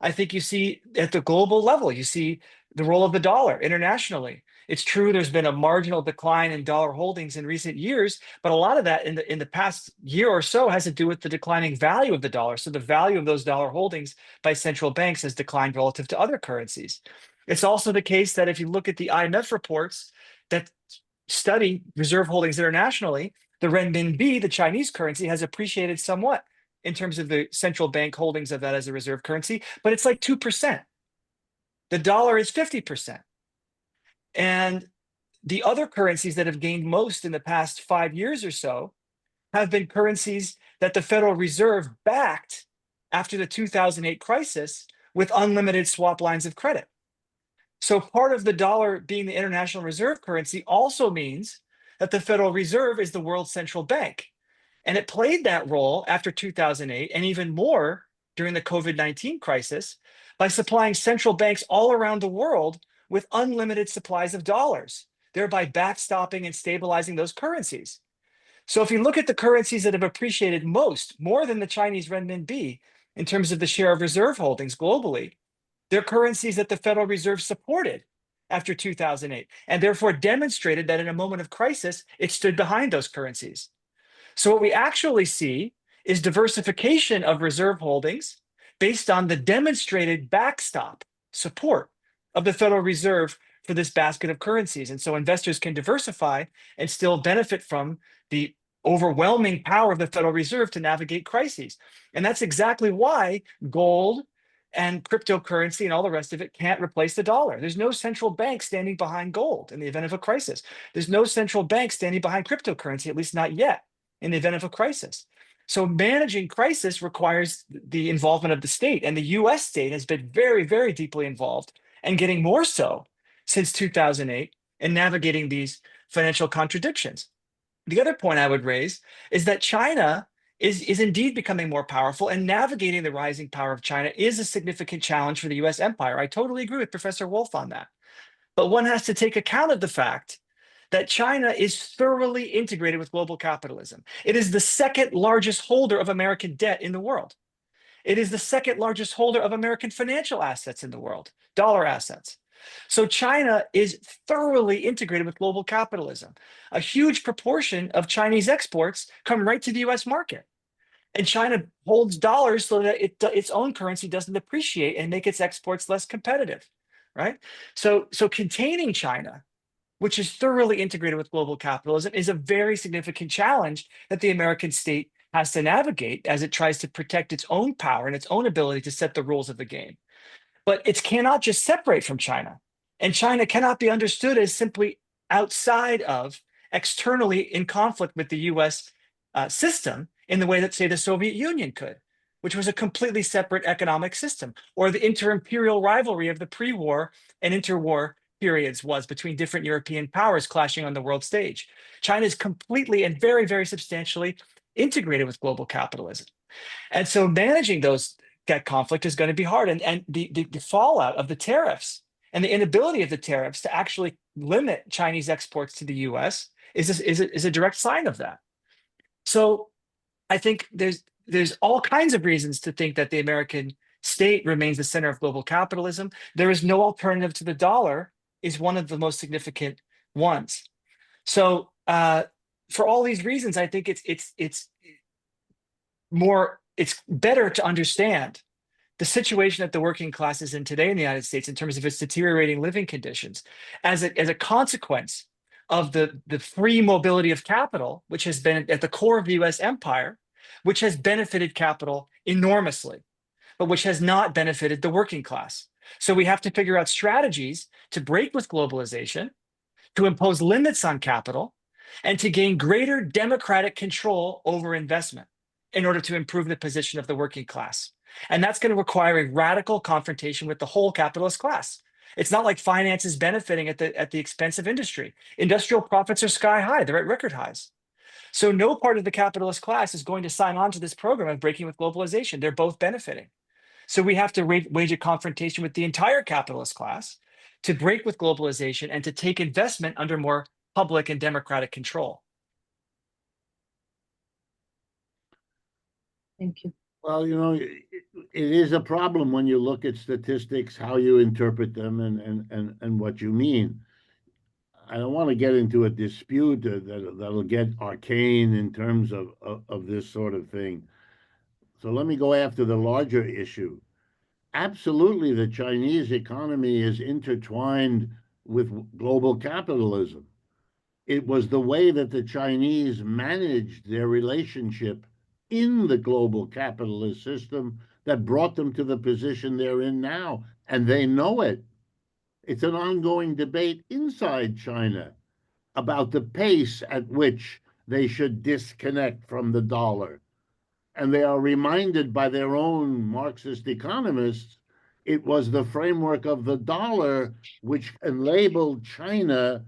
I think you see at the global level, you see the role of the dollar internationally. It's true there's been a marginal decline in dollar holdings in recent years, but a lot of that in the past year or so has to do with the declining value of the dollar. So the value of those dollar holdings by central banks has declined relative to other currencies. It's also the case that if you look at the IMF reports that study reserve holdings internationally, the renminbi, the Chinese currency, has appreciated somewhat in terms of the central bank holdings of that as a reserve currency, but it's like 2%. The dollar is 50%. And the other currencies that have gained most in the past 5 years or so have been currencies that the Federal Reserve backed after the 2008 crisis with unlimited swap lines of credit. So part of the dollar being the international reserve currency also means that the Federal Reserve is the world's central bank. And it played that role after 2008 and even more during the COVID-19 crisis by supplying central banks all around the world with unlimited supplies of dollars, thereby backstopping and stabilizing those currencies. So if you look at the currencies that have appreciated most, more than the Chinese renminbi in terms of the share of reserve holdings globally, they're currencies that the Federal Reserve supported after 2008 and therefore demonstrated that in a moment of crisis, it stood behind those currencies. So what we actually see is diversification of reserve holdings based on the demonstrated backstop support of the Federal Reserve for this basket of currencies. And so investors can diversify and still benefit from the overwhelming power of the Federal Reserve to navigate crises. And that's exactly why gold and cryptocurrency and all the rest of it can't replace the dollar. There's no central bank standing behind gold in the event of a crisis. There's no central bank standing behind cryptocurrency, at least not yet, in the event of a crisis. So managing crisis requires the involvement of the state, and the US state has been very, very deeply involved and getting more so since 2008 in navigating these financial contradictions. The other point I would raise is that China is indeed becoming more powerful, and navigating the rising power of China is a significant challenge for the US empire. I totally agree with Professor Wolff on that. But one has to take account of the fact that China is thoroughly integrated with global capitalism. It is the second largest holder of American debt in the world. It is the second largest holder of American financial assets in the world, dollar assets. So China is thoroughly integrated with global capitalism. A huge proportion of Chinese exports come right to the US market. And China holds dollars so that its own currency doesn't depreciate and make its exports less competitive, right? So containing China, which is thoroughly integrated with global capitalism, is a very significant challenge that the American state has to navigate as it tries to protect its own power and its own ability to set the rules of the game. But it cannot just separate from China. And China cannot be understood as simply outside of, externally in conflict with the US system in the way that, say, the Soviet Union could, which was a completely separate economic system, or the inter-imperial rivalry of the pre-war and interwar periods was between different European powers clashing on the world stage. China is completely and very, very substantially integrated with global capitalism. And so managing that conflict is going to be hard. And the fallout of the tariffs and the inability of the tariffs to actually limit Chinese exports to the US is a direct sign of that. So I think there's all kinds of reasons to think that the American state remains the center of global capitalism. There is no alternative to the dollar is one of the most significant ones. So for all these reasons, I think it's better to understand the situation that the working class is in today in the United States in terms of its deteriorating living conditions as a consequence of the free mobility of capital, which has been at the core of the US empire, which has benefited capital enormously, but which has not benefited the working class. So we have to figure out strategies to break with globalization, to impose limits on capital, and to gain greater democratic control over investment in order to improve the position of the working class. And that's going to require a radical confrontation with the whole capitalist class. It's not like finance is benefiting at the expense of industry. Industrial profits are sky high. They're at record highs. So no part of the capitalist class is going to sign on to this program of breaking with globalization. They're both benefiting. So we have to wage a confrontation with the entire capitalist class to break with globalization and to take investment under more public and democratic control. Thank you. Well, it is a problem when you look at statistics, how you interpret them, and what you mean. I don't want to get into a dispute that'll get arcane in terms of this sort of thing. So let me go after the larger issue. Absolutely, the Chinese economy is intertwined with global capitalism. It was the way that the Chinese managed their relationship in the global capitalist system that brought them to the position they're in now, and they know it. It's an ongoing debate inside China about the pace at which they should disconnect from the dollar. And they are reminded by their own Marxist economists it was the framework of the dollar which enabled China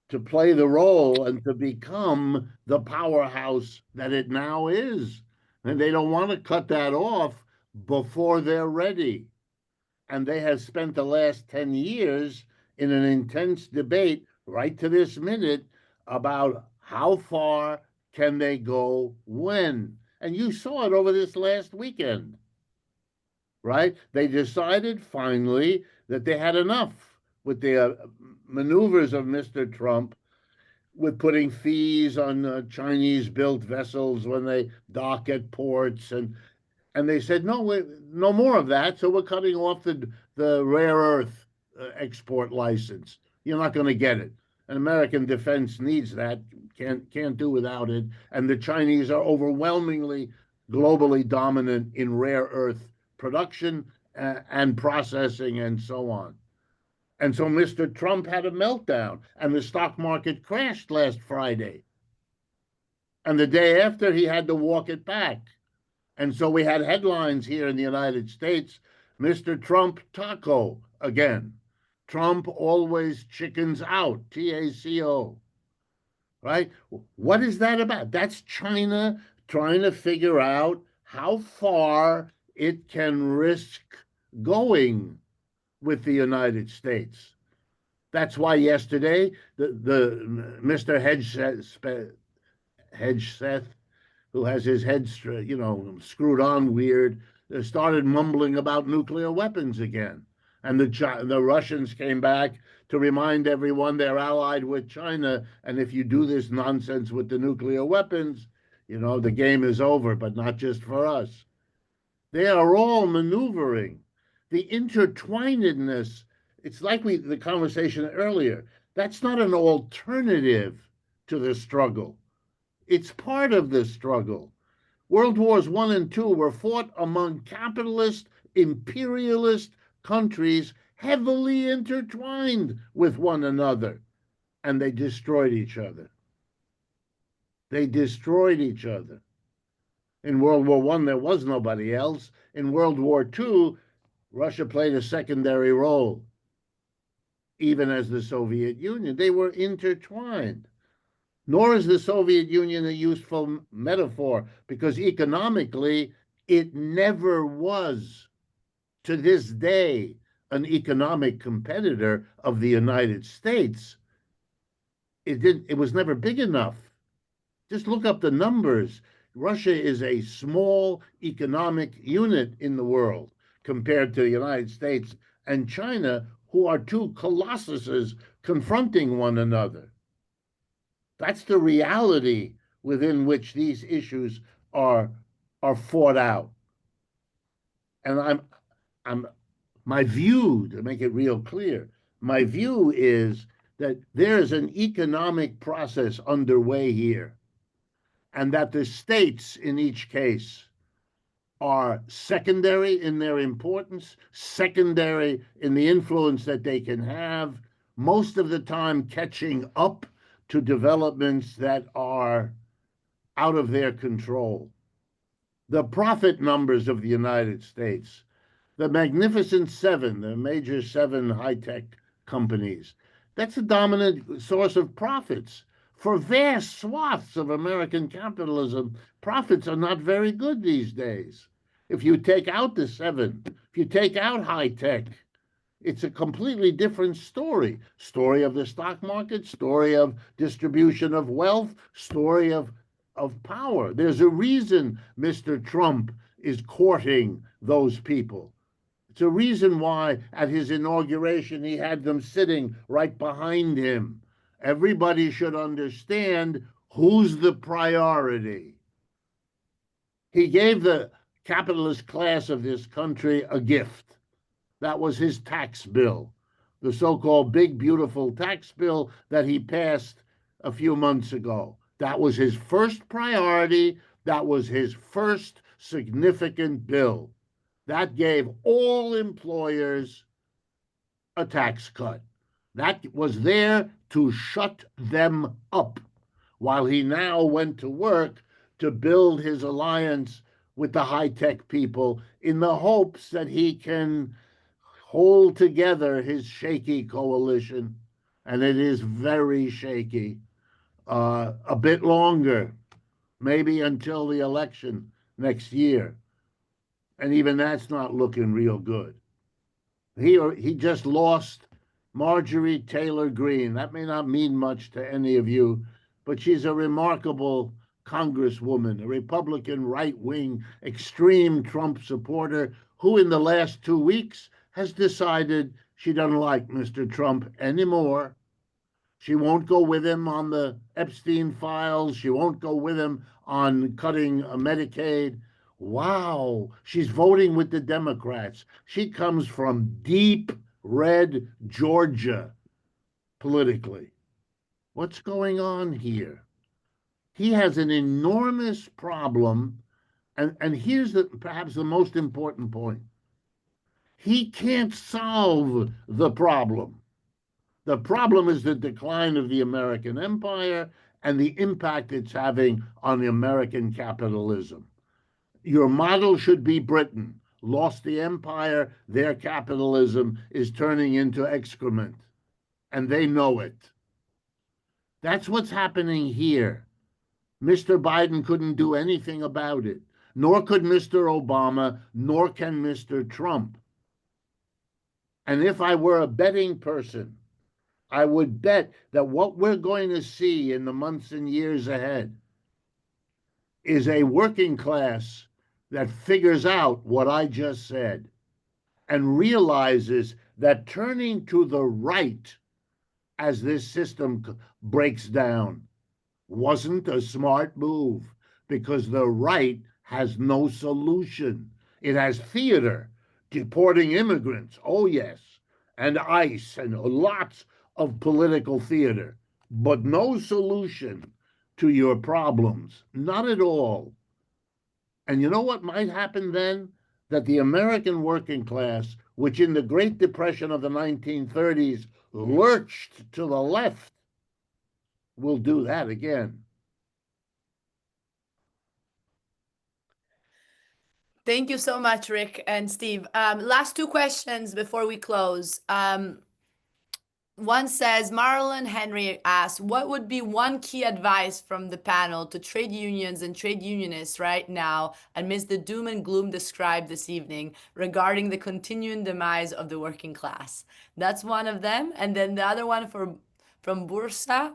to play the role and to become the powerhouse that it now is. And they don't want to cut that off before they're ready. And they have spent the last 10 years in an intense debate right to this minute about how far can they go when. And you saw it over this last weekend, right? They decided finally that they had enough with the maneuvers of Mr. Trump with putting fees on Chinese-built vessels when they dock at ports, and they said no more of that. So we're cutting off the rare earth export license. You're not going to get it. And American defense needs that. Can't do without it. And the Chinese are overwhelmingly globally dominant in rare earth production and processing and so on. And so Mr. Trump had a meltdown, and the stock market crashed last Friday. And the day after, he had to walk it back. And so we had headlines here in the United States, Mr. Trump taco again. Trump always chickens out, TACO. Right? What is that about? That's China trying to figure out how far it can risk going with the United States. That's why yesterday the Mr. Hedgeseth, who has his head screwed on weird, started mumbling about nuclear weapons again. And the Russians came back to remind everyone they're allied with China. And if you do this nonsense with the nuclear weapons, the game is over, but not just for us. They are all maneuvering. The intertwinedness, it's like the conversation earlier, that's not an alternative to the struggle. It's part of the struggle. World Wars I and II were fought among capitalist, imperialist countries heavily intertwined with one another, and they destroyed each other. They destroyed each other. In World War I, there was nobody else. In World War II, Russia played a secondary role, even as the Soviet Union. They were intertwined. Nor is the Soviet Union a useful metaphor, because economically, it never was, to this day, an economic competitor of the United States. It was never big enough. Just look up the numbers. Russia is a small economic unit in the world compared to the United States and China, who are two colossuses confronting one another. That's the reality within which these issues are fought out. And my view, to make it real clear, my view is that there is an economic process underway here, and that the states in each case are secondary in their importance, secondary in the influence that they can have, most of the time catching up to developments that are out of their control. The profit numbers of the United States, the Magnificent Seven, the major 7 high-tech companies, that's a dominant source of profits. For vast swaths of American capitalism, profits are not very good these days. If you take out the 7, if you take out high-tech, it's a completely different story. Story of the stock market, story of distribution of wealth, story of power. There's a reason Mr. Trump is courting those people. It's a reason why at his inauguration he had them sitting right behind him. Everybody should understand who's the priority. He gave the capitalist class of this country a gift. That was his tax bill, the so-called big, beautiful tax bill that he passed a few months ago. That was his first priority. That was his first significant bill. That gave all employers a tax cut. That was there to shut them up, while he now went to work to build his alliance with the high-tech people in the hopes that he can hold together his shaky coalition, and it is very shaky, a bit longer, maybe until the election next year. And even that's not looking real good. He just lost Marjorie Taylor Greene. That may not mean much to any of you, but she's a remarkable congresswoman, a Republican right-wing extreme Trump supporter who in the last 2 weeks has decided she doesn't like Mr. Trump anymore. She won't go with him on the Epstein files. She won't go with him on cutting Medicaid. Wow, she's voting with the Democrats. She comes from deep red Georgia politically. What's going on here? He has an enormous problem, and here's perhaps the most important point. He can't solve the problem. The problem is the decline of the American empire and the impact it's having on the American capitalism. Your model should be Britain. Lost the empire, their capitalism is turning into excrement, and they know it. That's what's happening here. Mr. Biden couldn't do anything about it, nor could Mr. Obama, nor can Mr. Trump. And if I were a betting person, I would bet that what we're going to see in the months and years ahead is a working class that figures out what I just said and realizes that turning to the right as this system breaks down wasn't a smart move, because the right has no solution. It has theater, deporting immigrants, oh yes, and ICE and lots of political theater, but no solution to your problems, not at all. And you know what might happen then? That the American working class, which in the Great Depression of the 1930s lurched to the left, will do that again. Thank you so much, Rick and Steve. Last two questions before we close. One says, Marlon Henry asks, what would be one key advice from the panel to trade unions and trade unionists right now amidst the doom and gloom described this evening regarding the continuing demise of the working class? That's one of them. And then the other one from Buzra,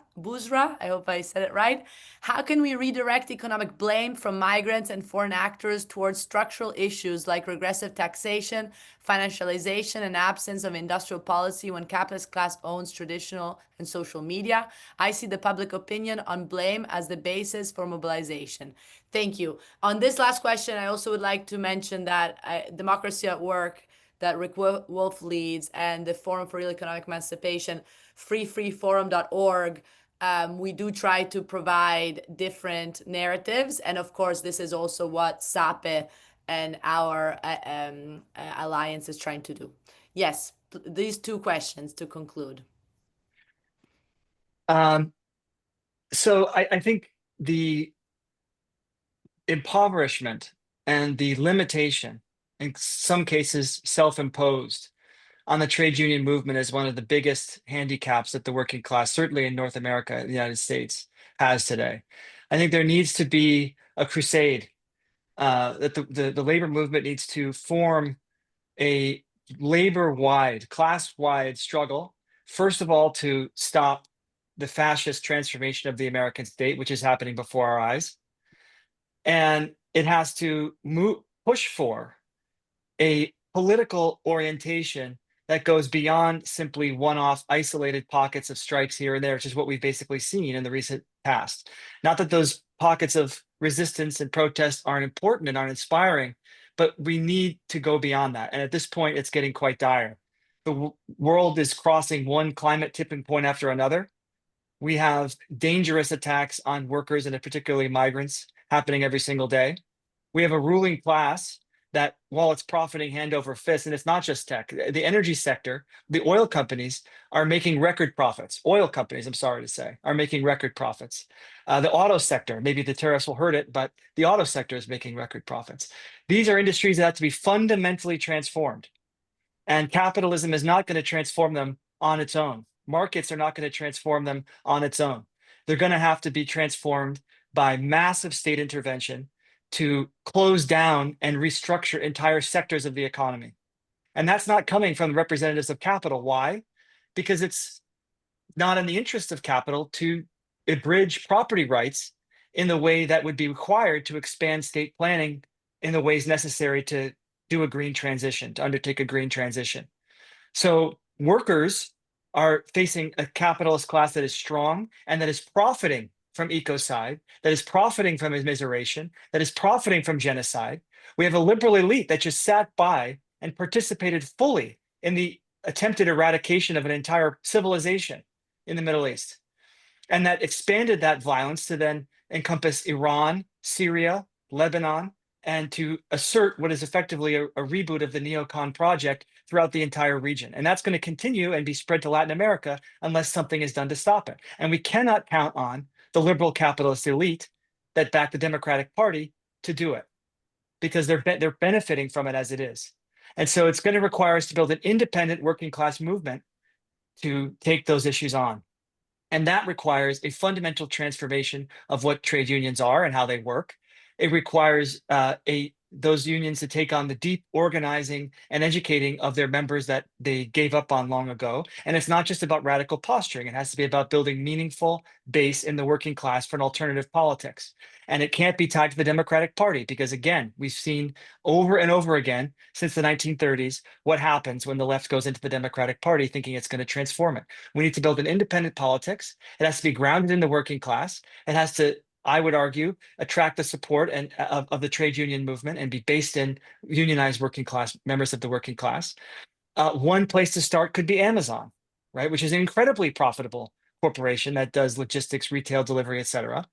I hope I said it right. How can we redirect economic blame from migrants and foreign actors towards structural issues like regressive taxation, financialization, and absence of industrial policy when capitalist class owns traditional and social media? I see the public opinion on blame as the basis for mobilization. Thank you. On this last question, I also would like to mention that Democracy at Work, that Rick Wolff leads, and the Forum for Real Economic Emancipation, freeforum.org, we do try to provide different narratives. And of course, this is also what SAPE and our alliance is trying to do. Yes, these two questions to conclude. So I think the impoverishment and the limitation, in some cases self-imposed, on the trade union movement is one of the biggest handicaps that the working class, certainly in North America, the United States, has today. I think there needs to be a crusade, that the labor movement needs to form a labor-wide, class-wide struggle, first of all, to stop the fascist transformation of the American state, which is happening before our eyes. And it has to push for a political orientation that goes beyond simply one-off isolated pockets of strikes here and there, which is what we've basically seen in the recent past. Not that those pockets of resistance and protest aren't important and aren't inspiring, but we need to go beyond that. And at this point, it's getting quite dire. The world is crossing one climate tipping point after another. We have dangerous attacks on workers, and particularly migrants, happening every single day. We have a ruling class that, while it's profiting hand over fist, and it's not just tech, the energy sector, the oil companies are making record profits. Oil companies, I'm sorry to say, are making record profits. The auto sector, maybe the tariffs will hurt it, but the auto sector is making record profits. These are industries that have to be fundamentally transformed. And capitalism is not going to transform them on its own. Markets are not going to transform them on its own. They're going to have to be transformed by massive state intervention to close down and restructure entire sectors of the economy. And that's not coming from the representatives of capital. Why? Because it's not in the interest of capital to abridge property rights in the way that would be required to expand state planning in the ways necessary to do a green transition, to undertake a green transition. So workers are facing a capitalist class that is strong and that is profiting from ecocide, that is profiting from immiseration, that is profiting from genocide. We have a liberal elite that just sat by and participated fully in the attempted eradication of an entire civilization in the Middle East. And that expanded that violence to then encompass Iran, Syria, Lebanon, and to assert what is effectively a reboot of the neocon project throughout the entire region. And that's going to continue and be spread to Latin America unless something is done to stop it. And we cannot count on the liberal capitalist elite that back the Democratic Party to do it, because they're benefiting from it as it is. And so it's going to require us to build an independent working class movement to take those issues on. And that requires a fundamental transformation of what trade unions are and how they work. It requires a those unions to take on the deep organizing and educating of their members that they gave up on long ago. And it's not just about radical posturing. It has to be about building meaningful base in the working class for an alternative politics. And it can't be tied to the Democratic Party because, again, we've seen over and over again since the 1930s what happens when the left goes into the Democratic Party thinking it's going to transform it. We need to build an independent politics. It has to be grounded in the working class. It has to, I would argue, attract the support of the trade union movement and be based in unionized working class members of the working class. One place to start could be Amazon, right, which is an incredibly profitable corporation that does logistics, retail, delivery, et cetera,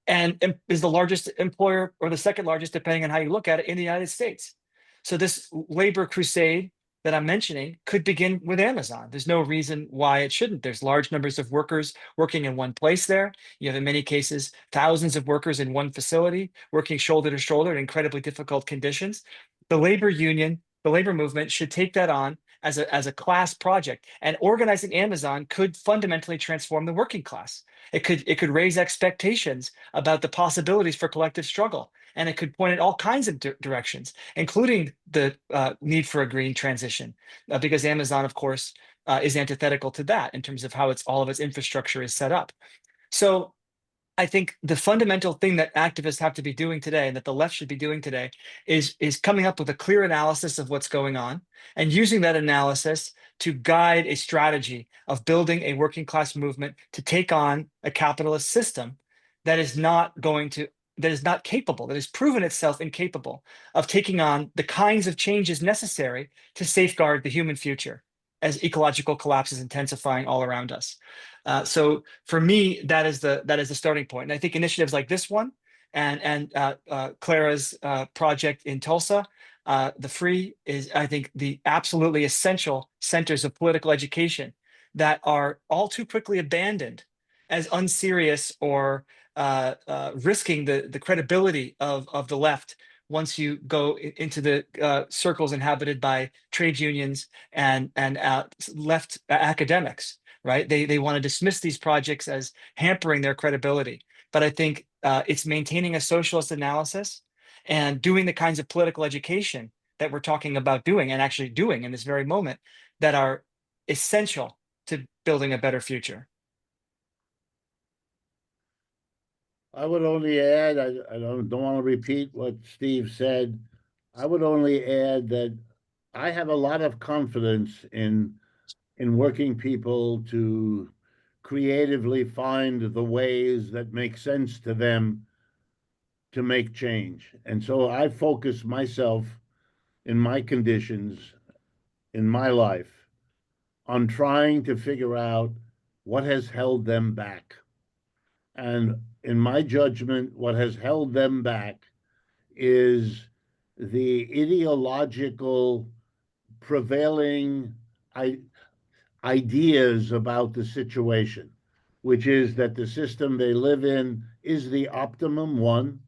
and is the largest employer or the second largest, depending on how you look at it, in the United States. So this labor crusade that I'm mentioning could begin with Amazon. There's no reason why it shouldn't. There's large numbers of workers working in one place there. You have, in many cases, thousands of workers in one facility working shoulder to shoulder in incredibly difficult conditions. The labor union, the labor movement should take that on as a class project. And organizing Amazon could fundamentally transform the working class. It could raise expectations about the possibilities for collective struggle. And it could point in all kinds of directions, including the need for a green transition, because Amazon, of course, is antithetical to that in terms of how all of its infrastructure is set up. So I think the fundamental thing that activists have to be doing today and that the left should be doing today is coming up with a clear analysis of what's going on and using that analysis to guide a strategy of building a working class movement to take on a capitalist system that is not capable, that has proven itself incapable of taking on the kinds of changes necessary to safeguard the human future as ecological collapse is intensifying all around us. So for me, that is the starting point. And I think initiatives like this one and Clara's project in Tulsa, the Free, is, I think, the absolutely essential centers of political education that are all too quickly abandoned as unserious or risking the credibility of the left once you go into the circles inhabited by trade unions and left academics. Right? They want to dismiss these projects as hampering their credibility. But I think it's maintaining a socialist analysis and doing the kinds of political education that we're talking about doing and actually doing in this very moment that are essential to building a better future. I would only add, I don't want to repeat what Steve said. I would only add that I have a lot of confidence in working people to creatively find the ways that make sense to them to make change. And so I focus myself in my conditions, in my life, on trying to figure out what has held them back. And in my judgment, what has held them back is the ideological prevailing ideas about the situation, which is that the system they live in is the optimum one,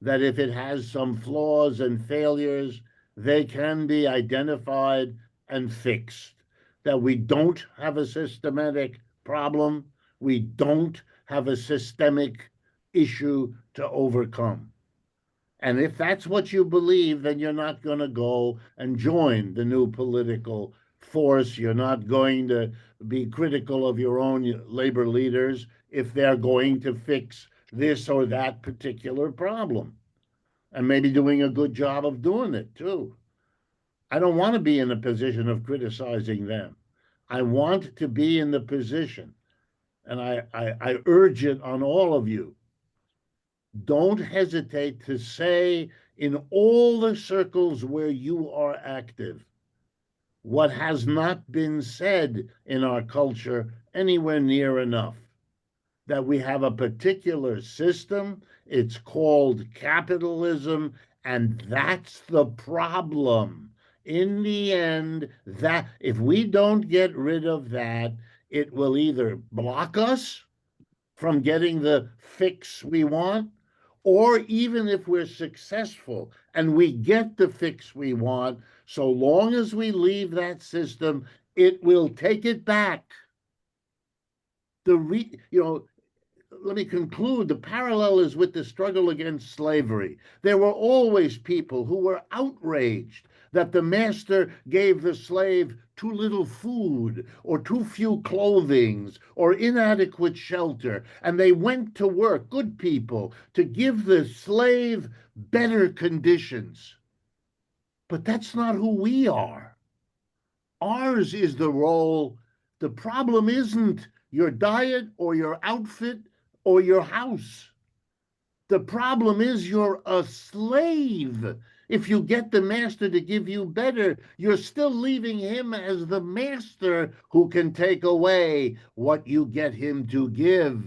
that if it has some flaws and failures, they can be identified and fixed, that we don't have a systematic problem, we don't have a systemic issue to overcome. And if that's what you believe, then you're not going to go and join the new political force. You're not going to be critical of your own labor leaders if they're going to fix this or that particular problem. And maybe doing a good job of doing it, too. I don't want to be in a position of criticizing them. I want to be in the position, and I urge it on all of you, don't hesitate to say in all the circles where you are active what has not been said in our culture anywhere near enough. That we have a particular system, it's called capitalism, and that's the problem. In the end, that if we don't get rid of that, it will either block us from getting the fix we want, or even if we're successful and we get the fix we want, so long as we leave that system, it will take it back. let me conclude. The parallel is with the struggle against slavery. There were always people who were outraged that the master gave the slave too little food or too few clothings or inadequate shelter. And they went to work, good people, to give the slave better conditions. But that's not who we are. Ours is the role. The problem isn't your diet or your outfit or your house. The problem is you're a slave. If you get the master to give you better, you're still leaving him as the master who can take away what you get him to give.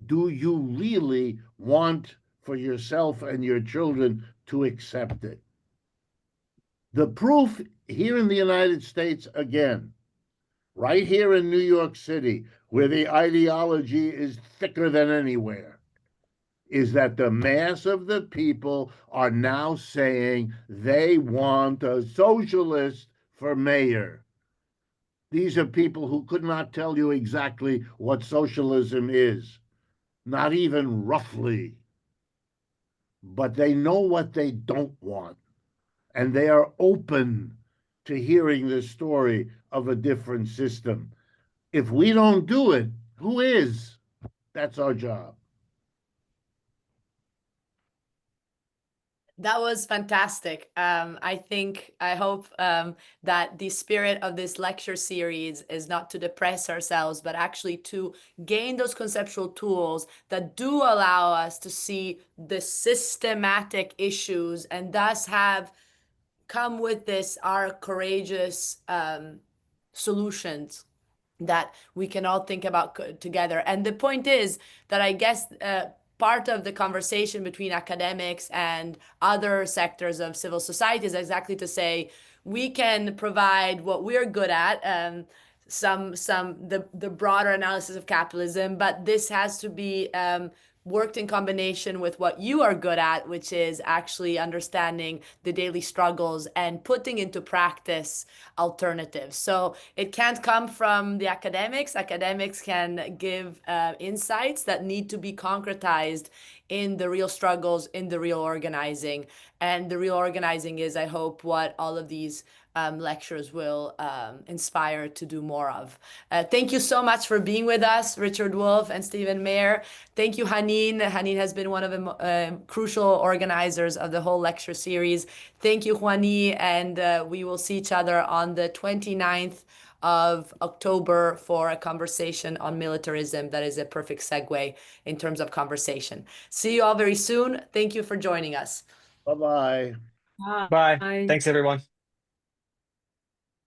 Do you really want for yourself and your children to accept it? The proof here in the United States, again, right here in New York City, where the ideology is thicker than anywhere, is that the mass of the people are now saying they want a socialist for mayor. These are people who could not tell you exactly what socialism is, not even roughly, but they know what they don't want, and they are open to hearing the story of a different system. If we don't do it, who is? That's our job. That was fantastic. I hope that the spirit of this lecture series is not to depress ourselves, but actually to gain those conceptual tools that do allow us to see the systematic issues and thus have come with this our courageous solutions that we can all think about together. And the point is that I guess part of the conversation between academics and other sectors of civil society is exactly to say we can provide what we're good at, the broader analysis of capitalism, but this has to be worked in combination with what you are good at, which is actually understanding the daily struggles and putting into practice alternatives. So it can't come from the academics. Academics can give insights that need to be concretized in the real struggles, in the real organizing. And the real organizing is, I hope, what all of these lectures will inspire to do more of. Thank you so much for being with us, Richard Wolff and Stephen Maher. Thank you, Haneen. Haneen has been one of the crucial organizers of the whole lecture series. Thank you, Juani, and we will see each other on the 29th of October for a conversation on militarism. That is a perfect segue in terms of conversation. See you all very soon. Thank you for joining us. Bye-bye. Bye. Thanks, everyone.